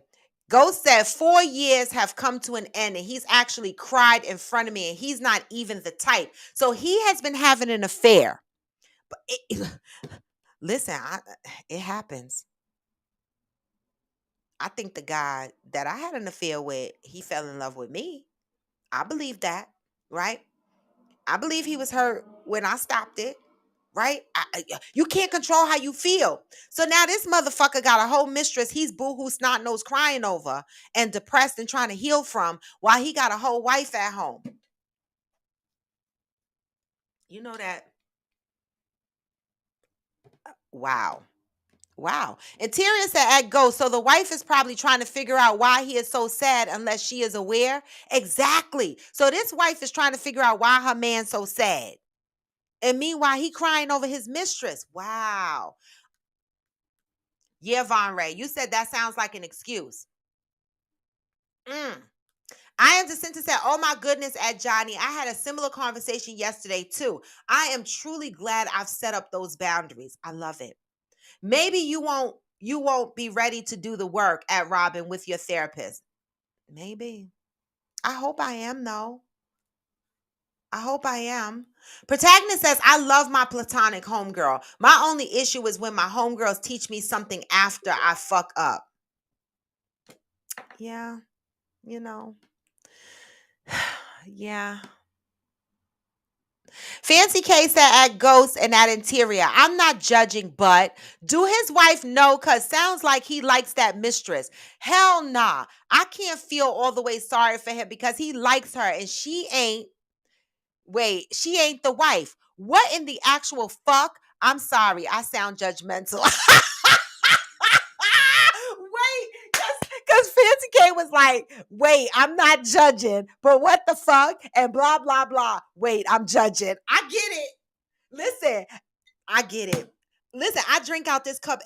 Ghost said 4 years have come to an end and he's actually cried in front of me and he's not even the type. So he has been having an affair. But listen, it happens. I think the guy that I had an affair with, he fell in love with me. I believe that, right? I believe he was hurt when I stopped it, right? You can't control how you feel. So now this motherfucker got a whole mistress he's boohoo snot nose crying over and depressed and trying to heal from while he got a whole wife at home. You know that? Wow. Wow. Interior said at Ghost, so the wife is probably trying to figure out why he is so sad unless she is aware. Exactly. So this wife is trying to figure out why her man's so sad. And meanwhile, he crying over his mistress. Wow. Yeah, Von Ray, you said that sounds like an excuse. Mm. I am Jacinta said, oh my goodness, at Johnny. I had a similar conversation yesterday too. I am truly glad I've set up those boundaries. I love it. Maybe you won't be ready to do the work at Robin with your therapist. Maybe. I hope I am though. I hope I am. Protagonist says, I love my platonic homegirl. My only issue is when my homegirls teach me something after I fuck up. Yeah, you know. Yeah. Fancy K said at Ghost and at Interior, I'm not judging, but do his wife know? Because sounds like he likes that mistress. Hell nah. I can't feel all the way sorry for him because he likes her and she ain't the wife. What in the actual fuck? I'm sorry. I sound judgmental. Wait, because Fancy K was like, wait, I'm not judging, but what the fuck? And blah, blah, blah. Wait, I'm judging. I get it. Listen, I get it. Listen, I drink out this cup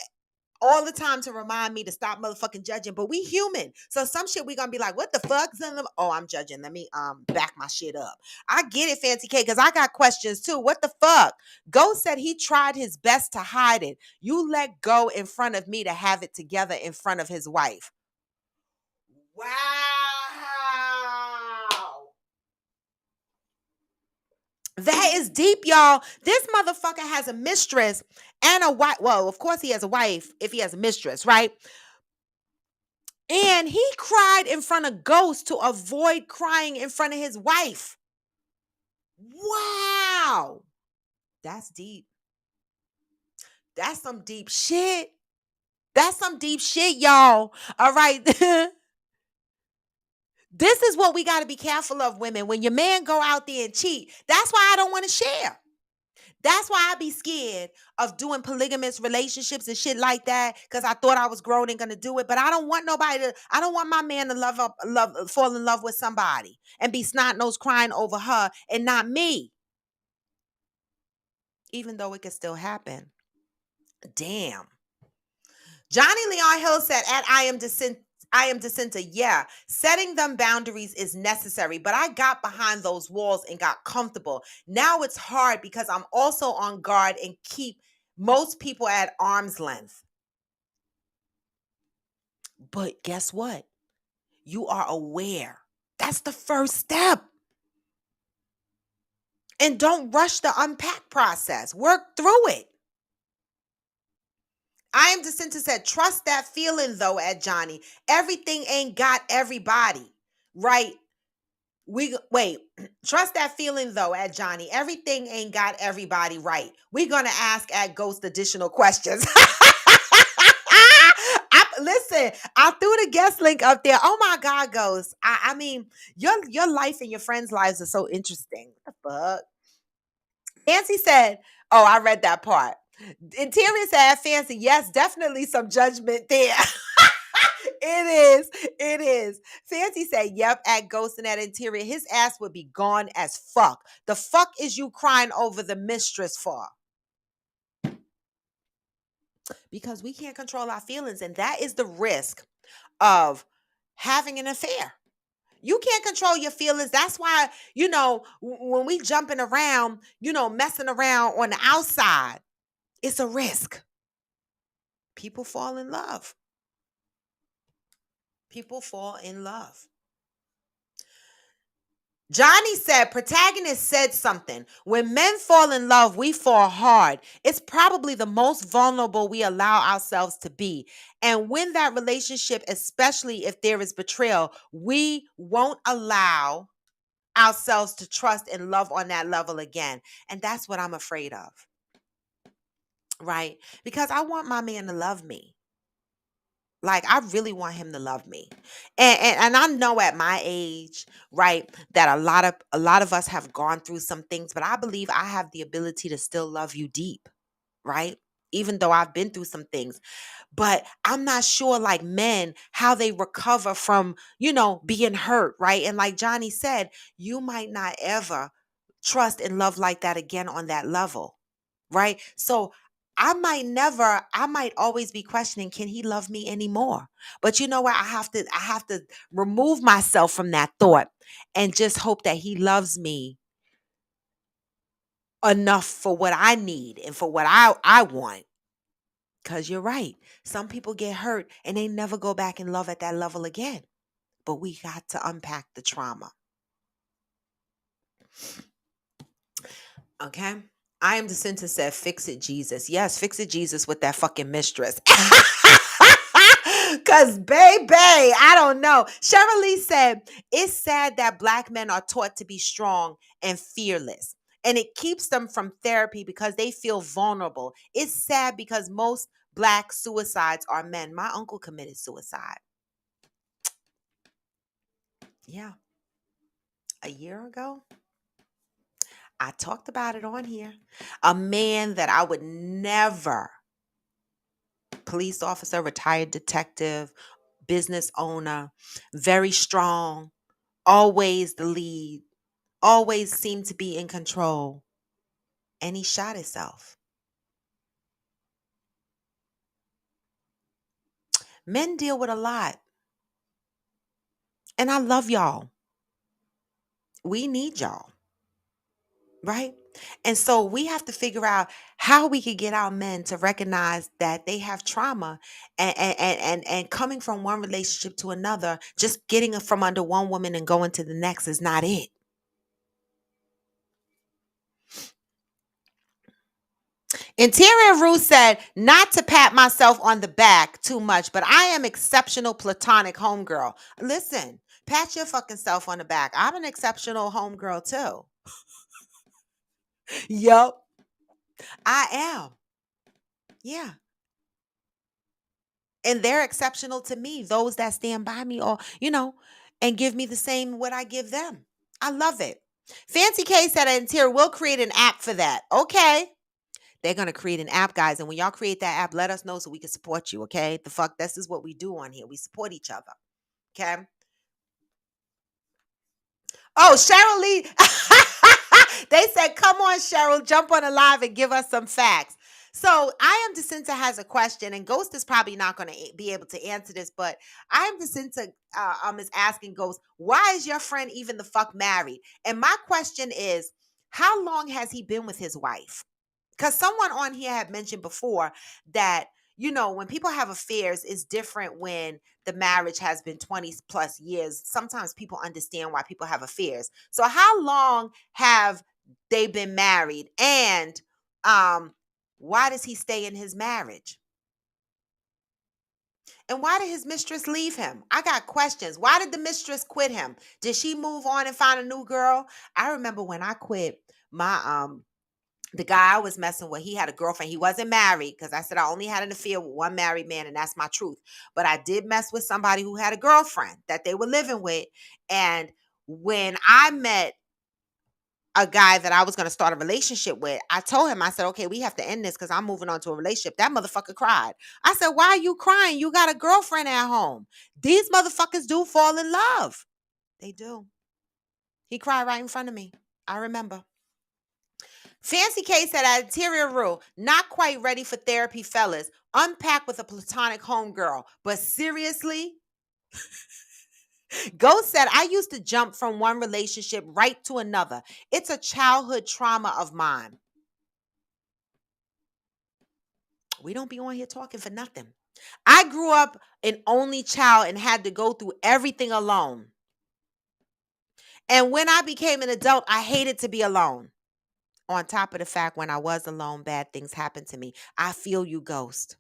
all the time to remind me to stop motherfucking judging, but we human. So some shit we gonna be like, what the fuck? Oh, I'm judging. Let me back my shit up. I get it, Fancy K, because I got questions too. What the fuck? Ghost said he tried his best to hide it. You let go in front of me to have it together in front of his wife. Wow. That is deep, y'all. This motherfucker has a mistress and a wife. Well, of course, he has a wife if he has a mistress, right? And he cried in front of Ghost to avoid crying in front of his wife. Wow. That's deep. That's some deep shit. That's some deep shit, y'all. All right. This is what we got to be careful of, women. When your man go out there and cheat, that's why I don't want to share. That's why I be scared of doing polygamous relationships and shit like that because I thought I was grown and gonna do it. But I don't want I don't want my man to fall in love with somebody and be snot nose crying over her and not me, even though it could still happen. Damn. Johnny Leon Hill said, at I am Jacinta. Yeah, setting them boundaries is necessary, but I got behind those walls and got comfortable. Now it's hard because I'm also on guard and keep most people at arm's length. But guess what? You are aware. That's the first step. And don't rush the unpack process. Work through it. I am Jacinta said, trust that feeling though, at Johnny. Everything ain't got everybody, right? We wait, trust that feeling though, at Johnny. Everything ain't got everybody right. We're gonna ask at Ghost additional questions. Listen, I threw the guest link up there. Oh my God, Ghost. I mean, your life and your friends' lives are so interesting. What the fuck? Fancy said, oh, I read that part. Interior said, Fancy, yes, definitely some judgment there. It is. It is. Fancy said, yep, at Ghost and at Interior, his ass would be gone as fuck. The fuck is you crying over the mistress for? Because we can't control our feelings. And that is the risk of having an affair. You can't control your feelings. That's why, when we jumping around, messing around on the outside, it's a risk. People fall in love. People fall in love. Johnny said, protagonist said something. When men fall in love, we fall hard. It's probably the most vulnerable we allow ourselves to be. And when that relationship, especially if there is betrayal, we won't allow ourselves to trust and love on that level again. And that's what I'm afraid of, right? Because I want my man to love me. Like, I really want him to love me. And I know at my age, right, that a lot of us have gone through some things, but I believe I have the ability to still love you deep, right? Even though I've been through some things. But I'm not sure, like men, how they recover from, being hurt, right? And like Johnny said, you might not ever trust and love like that again on that level, right? So I might always be questioning, can he love me anymore? But you know what? I have to remove myself from that thought and just hope that he loves me enough for what I need and for what I want. Cause you're right. Some people get hurt and they never go back and love at that level again. But we got to unpack the trauma. Okay. I am the center said, fix it, Jesus. Yes, fix it, Jesus, with that fucking mistress. Cause baby, I don't know. Cheryl Lee said, it's sad that black men are taught to be strong and fearless. And it keeps them from therapy because they feel vulnerable. It's sad because most black suicides are men. My uncle committed suicide. Yeah, a year ago. I talked about it on here. A man that I would never, police officer, retired detective, business owner, very strong, always the lead, always seemed to be in control. And he shot himself. Men deal with a lot. And I love y'all. We need y'all. Right? And so we have to figure out how we can get our men to recognize that they have trauma and coming from one relationship to another, just getting it from under one woman and going to the next is not it. Interior Ruth said, not to pat myself on the back too much, but I am exceptional platonic homegirl. Listen, pat your fucking self on the back. I'm an exceptional homegirl too. Yup, I am. Yeah. And they're exceptional to me, those that stand by me or, and give me the same what I give them. I love it. Fancy K said at Interior, we'll create an app for that. Okay. They're going to create an app, guys. And when y'all create that app, let us know so we can support you. Okay. The fuck, this is what we do on here. We support each other. Okay. Oh, Cheryl Lee. They said, come on, Cheryl, jump on a live and give us some facts. So I am Jacinta has a question, and Ghost is probably not going to be able to answer this, but I am Jacinta is asking Ghost, why is your friend even the fuck married? And my question is, how long has he been with his wife? Because someone on here had mentioned before that, when people have affairs, it's different when the marriage has been 20 plus years. Sometimes people understand why people have affairs. So how long have they been married? And why does he stay in his marriage? And why did his mistress leave him? I got questions. Why did the mistress quit him? Did she move on and find a new girl? I remember when I quit my the guy I was messing with, he had a girlfriend. He wasn't married because I said I only had an affair with one married man, and that's my truth. But I did mess with somebody who had a girlfriend that they were living with. And when I met a guy that I was going to start a relationship with, I told him, I said, okay, we have to end this because I'm moving on to a relationship. That motherfucker cried. I said, why are you crying? You got a girlfriend at home. These motherfuckers do fall in love. They do. He cried right in front of me. I remember. Fancy K said at Interior Rule, not quite ready for therapy, fellas. Unpack with a platonic homegirl. But seriously? Ghost said, I used to jump from one relationship right to another. It's a childhood trauma of mine. We don't be on here talking for nothing. I grew up an only child and had to go through everything alone. And when I became an adult, I hated to be alone. On top of the fact, when I was alone, bad things happened to me. I feel you, Ghost.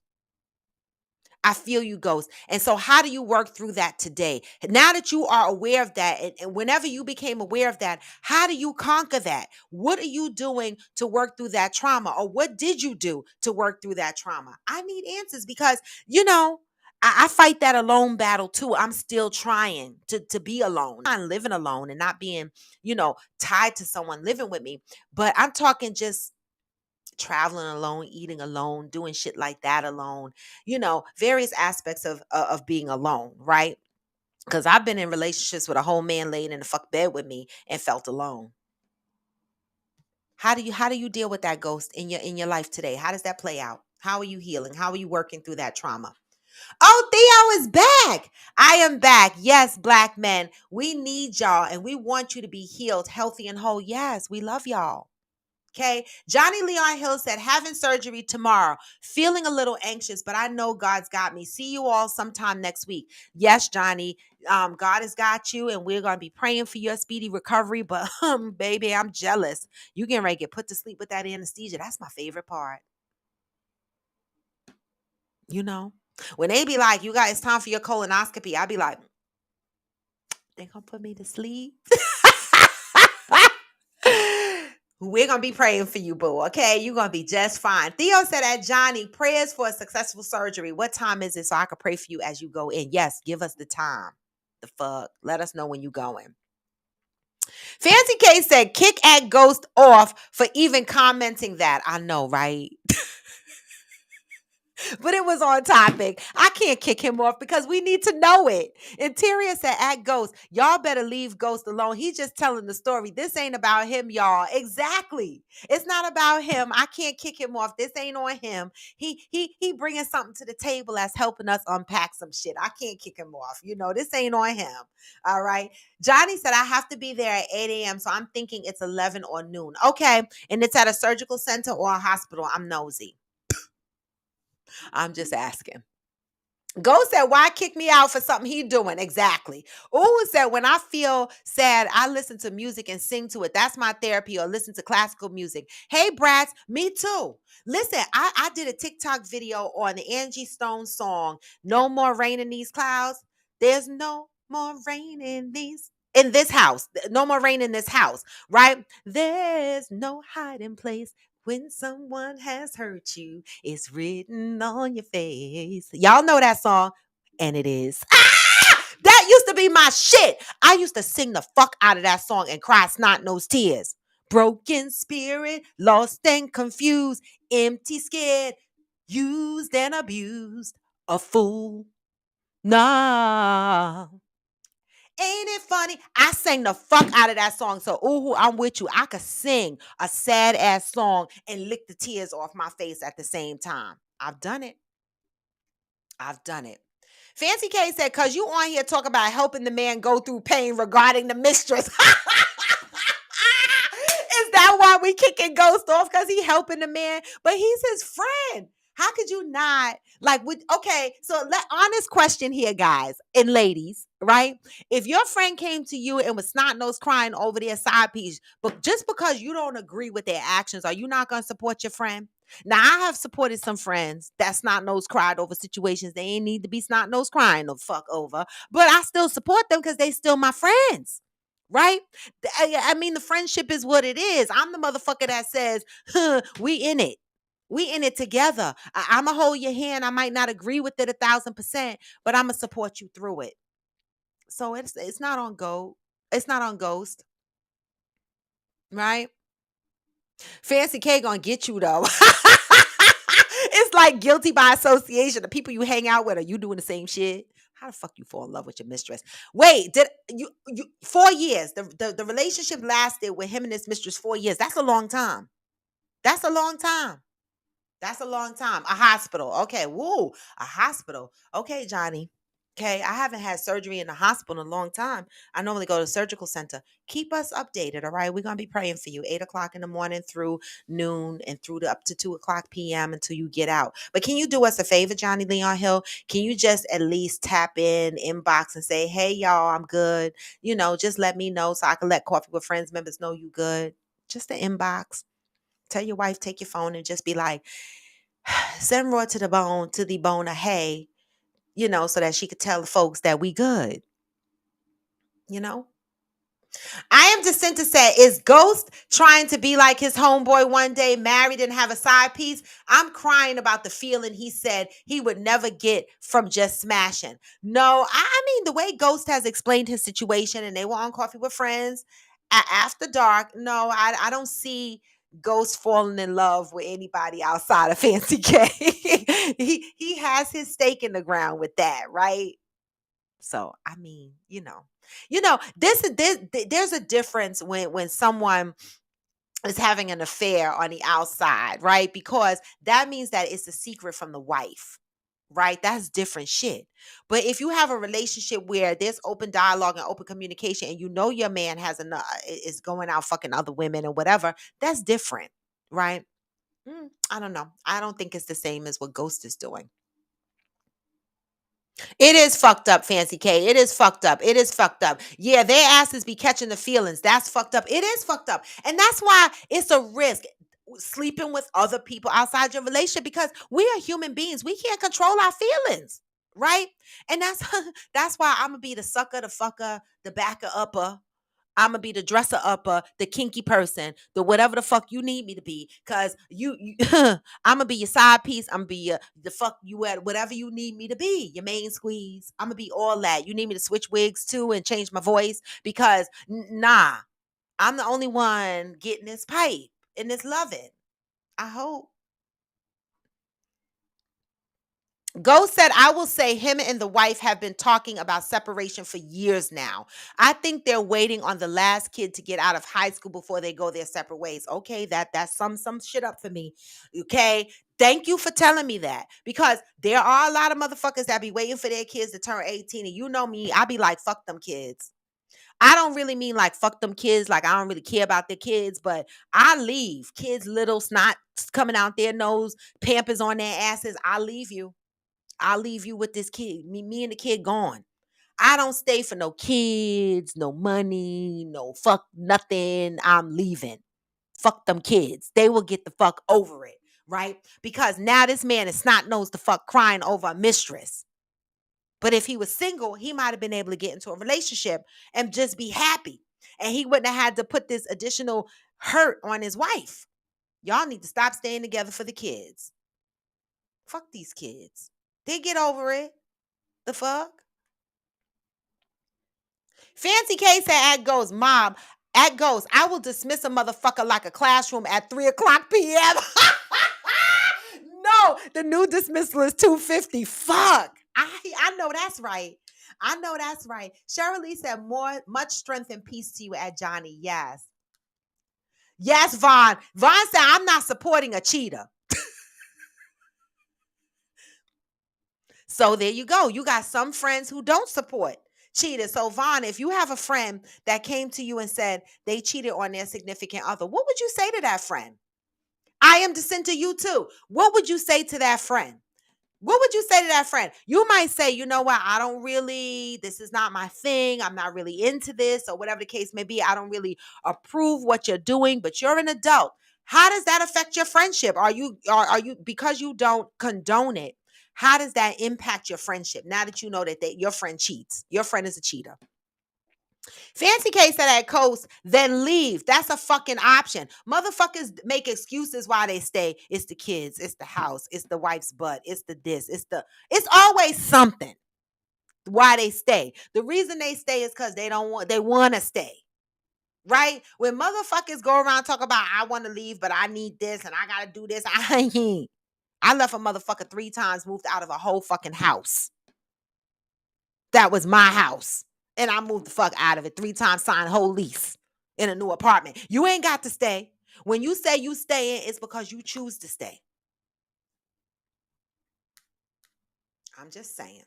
I feel you, Ghost. And so, how do you work through that today? Now that you are aware of that, and whenever you became aware of that, how do you conquer that? What are you doing to work through that trauma? Or what did you do to work through that trauma? I need answers because, you know, I fight that alone battle too. I'm still trying to be alone. I'm living alone and not being, tied to someone living with me. But I'm talking just traveling alone, eating alone, doing shit like that alone, various aspects of being alone, right? Because I've been in relationships with a whole man laying in the fuck bed with me and felt alone. How do you deal with that, Ghost, in your life today? How does that play out? How are you healing? How are you working through that trauma? Oh, Theo is back. I am back. Yes, black men, we need y'all and we want you to be healed, healthy, and whole. Yes, we love y'all. Okay. Johnny Leon Hill said, having surgery tomorrow, feeling a little anxious, but I know God's got me. See you all sometime next week. Yes, Johnny. God has got you, and we're gonna be praying for your speedy recovery. But baby, I'm jealous. You getting ready to get put to sleep with that anesthesia. That's my favorite part. You know? When they be like, you got it's time for your colonoscopy, I be like, they gonna put me to sleep. We're gonna be praying for you, boo. Okay, you're gonna be just fine. Theo said at Johnny, prayers for a successful surgery. What time is it so I can pray for you as you go in? Yes, give us the time. The fuck. Let us know when you going. Fancy K said, kick at Ghost off for even commenting that. I know, right? But it was on topic. I can't kick him off because we need to know it. Interior said, at Ghost, y'all better leave Ghost alone. He's just telling the story. This ain't about him, y'all. Exactly. It's not about him. I can't kick him off. This ain't on him. He bringing something to the table that's helping us unpack some shit. I can't kick him off. This ain't on him. All right. Johnny said, I have to be there at 8 a.m. So I'm thinking it's 11 or noon. Okay. And it's at a surgical center or a hospital. I'm nosy. I'm just asking. Ghost said, why kick me out for something he doing? Exactly. Ooh said, when I feel sad, I listen to music and sing to it. That's my therapy, or listen to classical music. Hey, brats, me too. Listen, I did a TikTok video on the Angie Stone song, No More Rain in These Clouds. There's no more rain in this house. No more rain in this house, right? There's no hiding place when someone has hurt you. It's written on your face. Y'all know that song, and it is. That used to be my shit. I used to sing the fuck out of that song and cry snot nose tears. Broken spirit, lost and confused, empty, scared, used and abused, a fool. Nah. Ain't it funny? I sang the fuck out of that song. So, ooh, I'm with you. I could sing a sad ass song and lick the tears off my face at the same time. I've done it. I've done it. Fancy K said, cause you on here talk about helping the man go through pain regarding the mistress. Is that why we kicking Ghost off? Cause he helping the man, but he's his friend. How could you not okay, so honest question here, guys and ladies, right? If your friend came to you and was snot nose crying over their side piece, but just because you don't agree with their actions, are you not gonna support your friend? Now, I have supported some friends that snot nose cried over situations they ain't need to be snot nose crying the fuck over, but I still support them because they still my friends. Right? I mean, the friendship is what it is. I'm the motherfucker that says, huh, we in it. We in it together. I'ma hold your hand. I might not agree with it 1,000%, but I'ma support you through it. So it's not on go. It's not on Ghost, right? Fancy K gonna get you though. It's like guilty by association. The people you hang out with, are you doing the same shit? How the fuck you fall in love with your mistress? Wait, did you 4 years? The relationship lasted with him and his mistress 4 years. That's a long time. That's a long time. That's a long time. A hospital. Okay. Woo. A hospital. Okay, Johnny. Okay, I haven't had surgery in the hospital in a long time. I normally go to the surgical center. Keep us updated, all right? We're gonna be praying for you 8 o'clock in the morning through noon and through to up to 2 o'clock p.m. until you get out. But can you do us a favor, Johnny Leon Hill? Can you just at least tap in inbox and say, "Hey, y'all, I'm good." Just let me know so I can let Coffee with Friends members know you good. Just the inbox. Tell your wife, take your phone and just be like, "Send Raw to the bone of hey." So that she could tell the folks that we good, you know? I am Jacinta said, is Ghost trying to be like his homeboy one day, married and have a side piece? I'm crying about the feeling he said he would never get from just smashing. No, I mean, the way Ghost has explained his situation and they were on Coffee with Friends after dark, no, I don't see Ghost falling in love with anybody outside of Fancy K. he has his stake in the ground with that, right? So I mean, there's a difference when someone is having an affair on the outside, right? Because that means that it's a secret from the wife. Right? That's different shit. But if you have a relationship where there's open dialogue and open communication and you know your man is going out fucking other women or whatever, that's different, right? I don't know. I don't think it's the same as what Ghost is doing. It is fucked up, Fancy K. It is fucked up. It is fucked up. Yeah, their asses be catching the feelings. That's fucked up. It is fucked up. And that's why it's a risk sleeping with other people outside your relationship because we are human beings. We can't control our feelings. Right? And that's that's why I'm gonna be the sucker, the fucker, the backer upper. I'm gonna be the dresser upper, the kinky person, the whatever the fuck you need me to be. Cause I'm gonna be your side piece. I'm gonna be the fuck you at whatever you need me to be. Your main squeeze. I'm gonna be all that. You need me to switch wigs too and change my voice because nah, I'm the only one getting this pipe and this loving. I hope. Ghost said, I will say him and the wife have been talking about separation for years now. I think they're waiting on the last kid to get out of high school before they go their separate ways. Okay, that's some shit up for me. Okay. Thank you for telling me that. Because there are a lot of motherfuckers that be waiting for their kids to turn 18. And you know me, I be like, fuck them kids. I don't really mean like fuck them kids, like I don't really care about their kids, but I leave. Kids little snot coming out their nose, pampers on their asses. I leave you. I'll leave you with this kid. Me and the kid gone. I don't stay for no kids, no money, no fuck nothing. I'm leaving. Fuck them kids. They will get the fuck over it, right? Because now this man is snot nosed the fuck crying over a mistress. But if he was single, he might have been able to get into a relationship and just be happy. And he wouldn't have had to put this additional hurt on his wife. Y'all need to stop staying together for the kids. Fuck these kids. They get over it. The fuck? Fancy K said at Ghost, Mom, at Ghost, I will dismiss a motherfucker like a classroom at 3 o'clock p.m. No, the new dismissal is 250. Fuck. I know that's right. I know that's right. Cheryl Lee said much strength and peace to you at Johnny. Yes. Yes, Vaughn. Vaughn said, I'm not supporting a cheater. So there you go. You got some friends who don't support cheaters. So Vaughn, if you have a friend that came to you and said they cheated on their significant other, what would you say to that friend? I am to send to you too. What would you say to that friend? What would you say to that friend? You might say, you know what, this is not my thing. I'm not really into this, or whatever the case may be. I don't really approve what you're doing, but you're an adult. How does that affect your friendship? Are you because you don't condone it? How does that impact your friendship now that you know that your friend cheats? Your friend is a cheater. Fancy K said at Coast, then leave. That's a fucking option. Motherfuckers make excuses why they stay. It's the kids, it's the house, it's the wife's butt, it's the this, it's always something why they stay. The reason they stay is because they want to stay. Right? When motherfuckers go around talk about I want to leave, but I need this and I gotta do this. I left a motherfucker 3 times, moved out of a whole fucking house. That was my house. And I moved the fuck out of it 3 times, signed a whole lease in a new apartment. You ain't got to stay. When you say you staying, it's because you choose to stay. I'm just saying.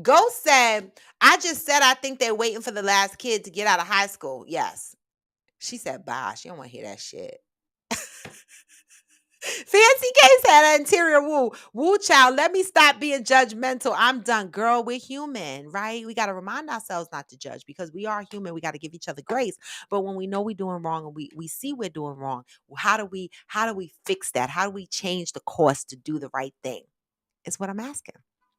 Ghost said, I just said I think they're waiting for the last kid to get out of high school. Yes. She said, bye. She don't want to hear that shit. Fancy Case had an interior woo. Woo child, let me stop being judgmental. I'm done. Girl, we're human, right? We got to remind ourselves not to judge because we are human. We got to give each other grace. But when we know we're doing wrong and we see we're doing wrong, how do we fix that? How do we change the course to do the right thing? Is what I'm asking.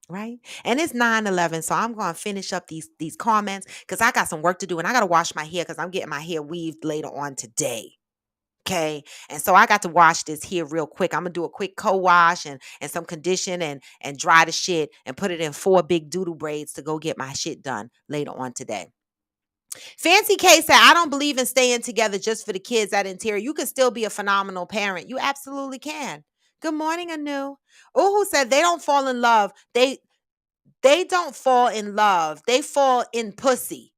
Right. And it's 9/11. So I'm going to finish up these comments because I got some work to do and I got to wash my hair because I'm getting my hair weaved later on today. Okay. And so I got to wash this here real quick. I'm gonna do a quick co-wash and some condition and dry the shit and put it in 4 big doodle braids to go get my shit done later on today. Fancy K said, I don't believe in staying together just for the kids at interior. You can still be a phenomenal parent. You absolutely can. Good morning, Anu. Uhu said they don't fall in love. They don't fall in love. They fall in pussy.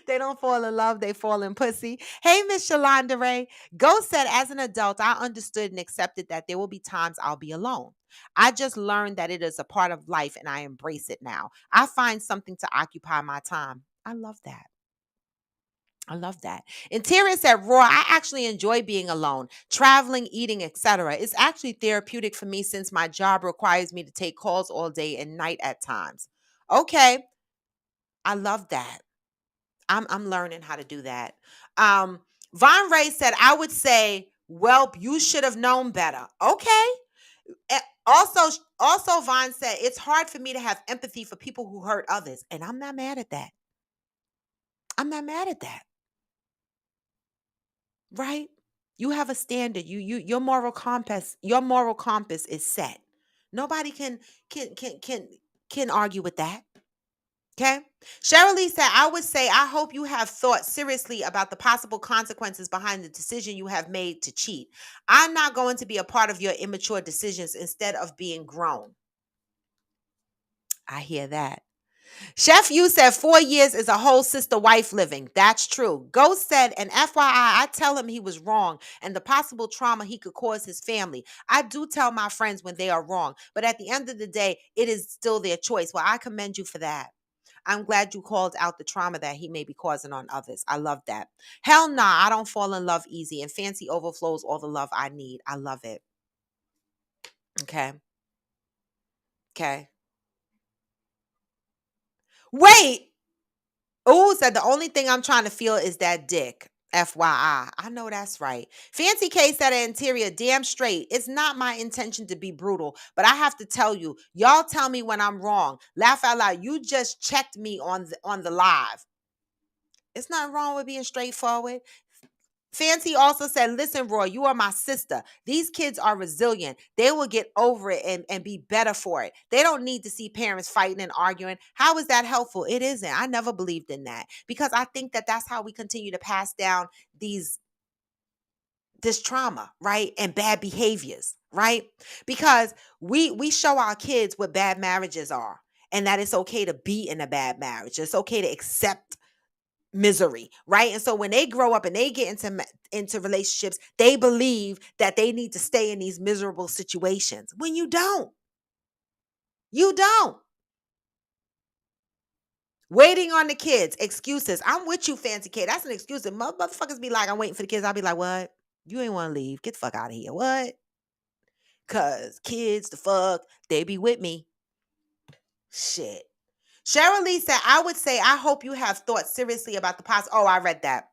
They don't fall in love, they fall in pussy. Hey, Miss Shalonda Ray. Ghost said, as an adult, I understood and accepted that there will be times I'll be alone. I just learned that it is a part of life and I embrace it now. I find something to occupy my time. I love that. I love that. Interior said, Roy, I actually enjoy being alone, traveling, eating, etc. It's actually therapeutic for me since my job requires me to take calls all day and night at times. Okay, I love that. I'm learning how to do that. Um, Von Ray said, I would say, well, you should have known better. Okay. Also, Von said, it's hard for me to have empathy for people who hurt others. And I'm not mad at that. I'm not mad at that. Right? You have a standard. Your moral compass is set. Nobody can argue with that. Okay. Cheryl Lee said, I would say, I hope you have thought seriously about the possible consequences behind the decision you have made to cheat. I'm not going to be a part of your immature decisions instead of being grown. I hear that. Chef you said 4 years is a whole sister wife living. That's true. Ghost said, and FYI, I tell him he was wrong and the possible trauma he could cause his family. I do tell my friends when they are wrong, but at the end of the day, it is still their choice. Well, I commend you for that. I'm glad you called out the trauma that he may be causing on others. I love that. Hell nah, I don't fall in love easy, and fancy overflows all the love I need. I love it. Okay. Okay. Wait. Ooh, said the only thing I'm trying to feel is that dick. FYI. I know that's right. Fancy K said at interior, damn straight. It's not my intention to be brutal, but I have to tell you, y'all tell me when I'm wrong. Laugh out loud. You just checked me on the live. It's nothing wrong with being straightforward. Fancy also said, listen, Roy, you are my sister. These kids are resilient. They will get over it and be better for it. They don't need to see parents fighting and arguing. How is that helpful? It isn't. I never believed in that because I think that that's how we continue to pass down these this trauma, right? And bad behaviors, right? Because we show our kids what bad marriages are and that it's okay to be in a bad marriage. It's okay to accept misery, right? And so when they grow up and they get into relationships, they believe that they need to stay in these miserable situations. When you don't. You don't. Waiting on the kids, excuses. I'm with you, fancy kid. That's an excuse. And motherfuckers be like, I'm waiting for the kids. I'll be like, what? You ain't want to leave. Get the fuck out of here. What? Cause kids, the fuck, they be with me. Shit. Cheryl Lee said, I would say, I hope you have thought seriously about the past. Oh, I read that.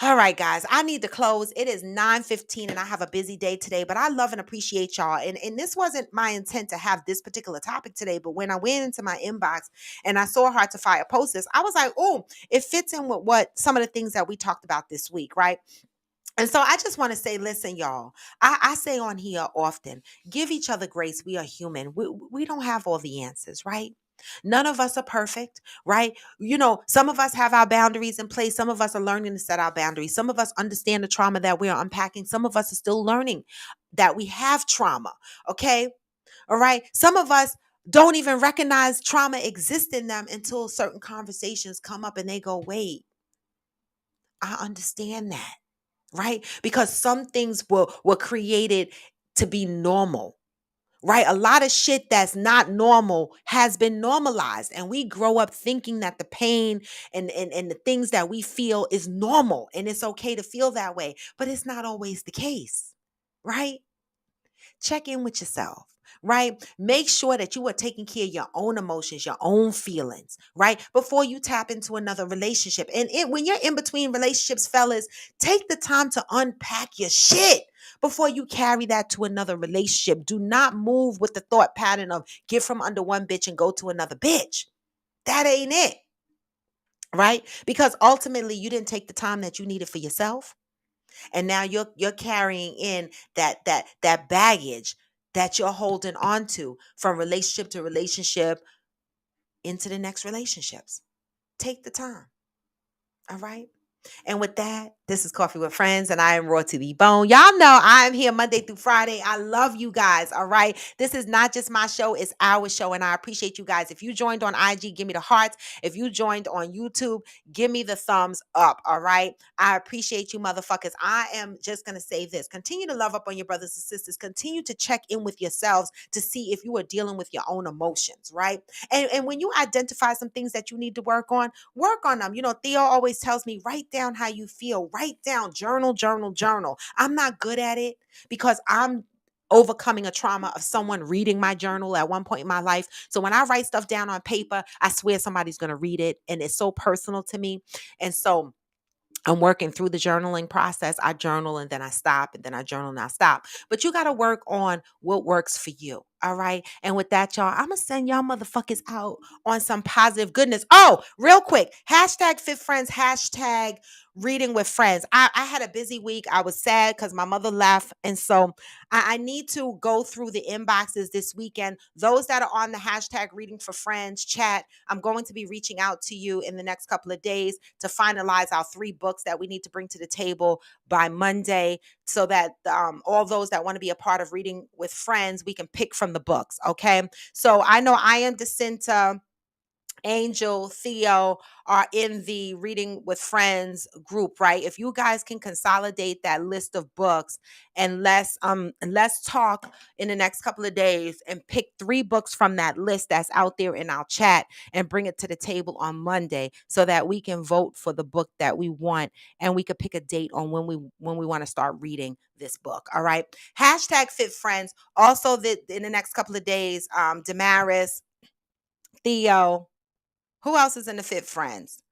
All right, guys, I need to close. It is 9:15 and I have a busy day today, but I love and appreciate y'all. And this wasn't my intent to have this particular topic today, but when I went into my inbox and I saw Heart to Fire post this, I was like, oh, it fits in with what some of the things that we talked about this week, right? And so I just want to say, listen, y'all, I say on here often, give each other grace. We are human. We don't have all the answers, right? None of us are perfect, right? Some of us have our boundaries in place. Some of us are learning to set our boundaries. Some of us understand the trauma that we are unpacking. Some of us are still learning that we have trauma, okay? All right. Some of us don't even recognize trauma exists in them until certain conversations come up and they go, wait, I understand that, right? Because some things were created to be normal, right? A lot of shit that's not normal has been normalized. And we grow up thinking that the pain and the things that we feel is normal and it's okay to feel that way. But it's not always the case, right? Check in with yourself, right? Make sure that you are taking care of your own emotions, your own feelings, right? Before you tap into another relationship. And when you're in between relationships, fellas, take the time to unpack your shit before you carry that to another relationship. Do not move with the thought pattern of get from under one bitch and go to another bitch. That ain't it, right? Because ultimately you didn't take the time that you needed for yourself. And now you're carrying in that baggage that you're holding on to from relationship to relationship into the next relationships. Take the time. All right. And with that, this is Coffee with Friends, and I am raw to the bone. Y'all know I am here Monday through Friday. I love you guys. All right. This is not just my show, it's our show, and I appreciate you guys. If you joined on IG, give me the hearts. If you joined on YouTube, give me the thumbs up. All right. I appreciate you, motherfuckers. I am just going to say this: continue to love up on your brothers and sisters, continue to check in with yourselves to see if you are dealing with your own emotions, right? And when you identify some things that you need to work on them. You know, Theo always tells me, write down how you feel, write down, journal, journal, journal. I'm not good at it because I'm overcoming a trauma of someone reading my journal at one point in my life. So when I write stuff down on paper, I swear somebody's going to read it. And it's so personal to me. And so I'm working through the journaling process. I journal and then I stop, and then I journal and I stop. But you got to work on what works for you. All right. And with that, y'all, I'm going to send y'all motherfuckers out on some positive goodness. Oh, real quick, hashtag Fit Friends, hashtag reading with friends. I had a busy week. I was sad because my mother left. And so I need to go through the inboxes this weekend. Those that are on the hashtag reading for friends chat, I'm going to be reaching out to you in the next couple of days to finalize our 3 books that we need to bring to the table by Monday, so that all those that want to be a part of reading with friends, we can pick from the books. Okay. So I know I am Jacinta, Angel, Theo are in the Reading with Friends group, right? If you guys can consolidate that list of books, and let's talk in the next couple of days and pick 3 books from that list that's out there in our chat and bring it to the table on Monday so that we can vote for the book that we want, and we could pick a date on when we want to start reading this book. All right. Hashtag Fit Friends. Also, that in the next couple of days, Damaris, Theo, who else is in the Fit Friends?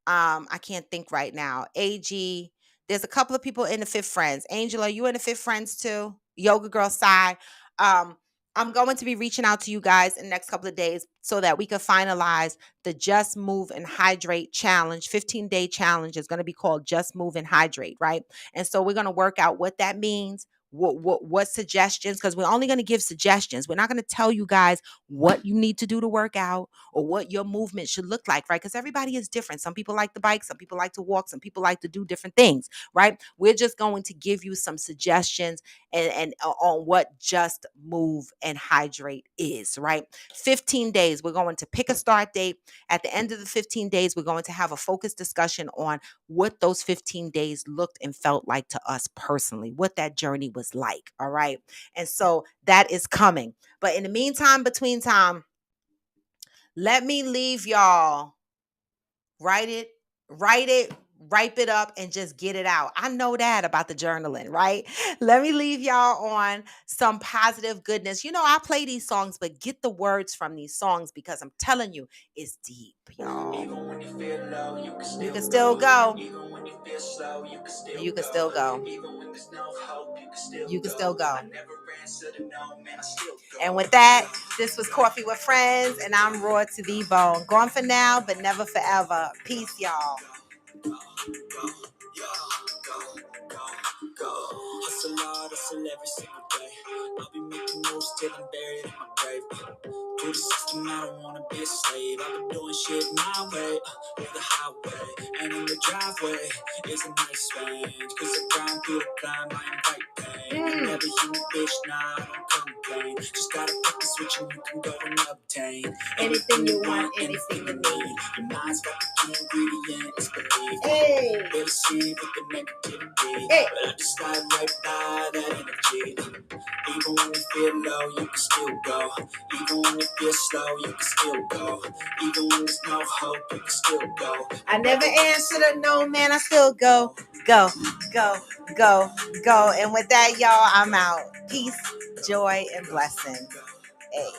I can't think right now. AG. There's a couple of people in the Fit Friends. Angela, you in the Fit Friends too? Yoga Girl Sai. Um, I'm going to be reaching out to you guys in the next couple of days so that we can finalize the Just Move and Hydrate challenge. 15-day challenge is going to be called Just Move and Hydrate, right? And so we're going to work out what that means. What suggestions, because we're only going to give suggestions. We're not going to tell you guys what you need to do to work out or what your movement should look like, right? Because everybody is different. Some people like the bike, some people like to walk, some people like to do different things, right? We're just going to give you some suggestions and on what Just Move and Hydrate is, right? 15 days. We're going to pick a start date. At the end of the 15 days, we're going to have a focused discussion on what those 15 days looked and felt like to us personally, what that journey was like, all right? And so that is coming. But in the meantime, between time, let me leave y'all. Write it, write it, ripe it up, and just get it out. I know that about the journaling, right? Let me leave y'all on some positive goodness. You know, I play these songs, but get the words from these songs because I'm telling you, it's deep, y'all. Even when you feel low, You can still go. Even when you feel slow, You can still go. Even when there's no hope, You can still go. I never answered a no, man, I still go. And with that, this was Coffee with Friends, and I'm raw to the bone. Gone for now, but never forever. Peace, y'all. Hustle hard, hustle every single day. I'll be making moves till I'm buried in my grave. To the system, I don't wanna be a slave. I've been doing shit my way, through the highway. And in the driveway is a nice range. Cause around through the climb, I invite pain. You never hear me, bitch, nah, I don't complain. Just gotta flip the switch and you can go and obtain anything you want, anything you need. Your mind's got the key ingredient, it's belief. Hey. Never see with the negativity. Hey. But I just slide right by that energy. Even when you feel low, you can still go. Even when you feel slow, you can still go. Even when there's no hope, you can still go. I never answer to no, man, I still go. Go, go, go, go. And with that, y'all, I'm out. Peace, joy, and blessing. Hey.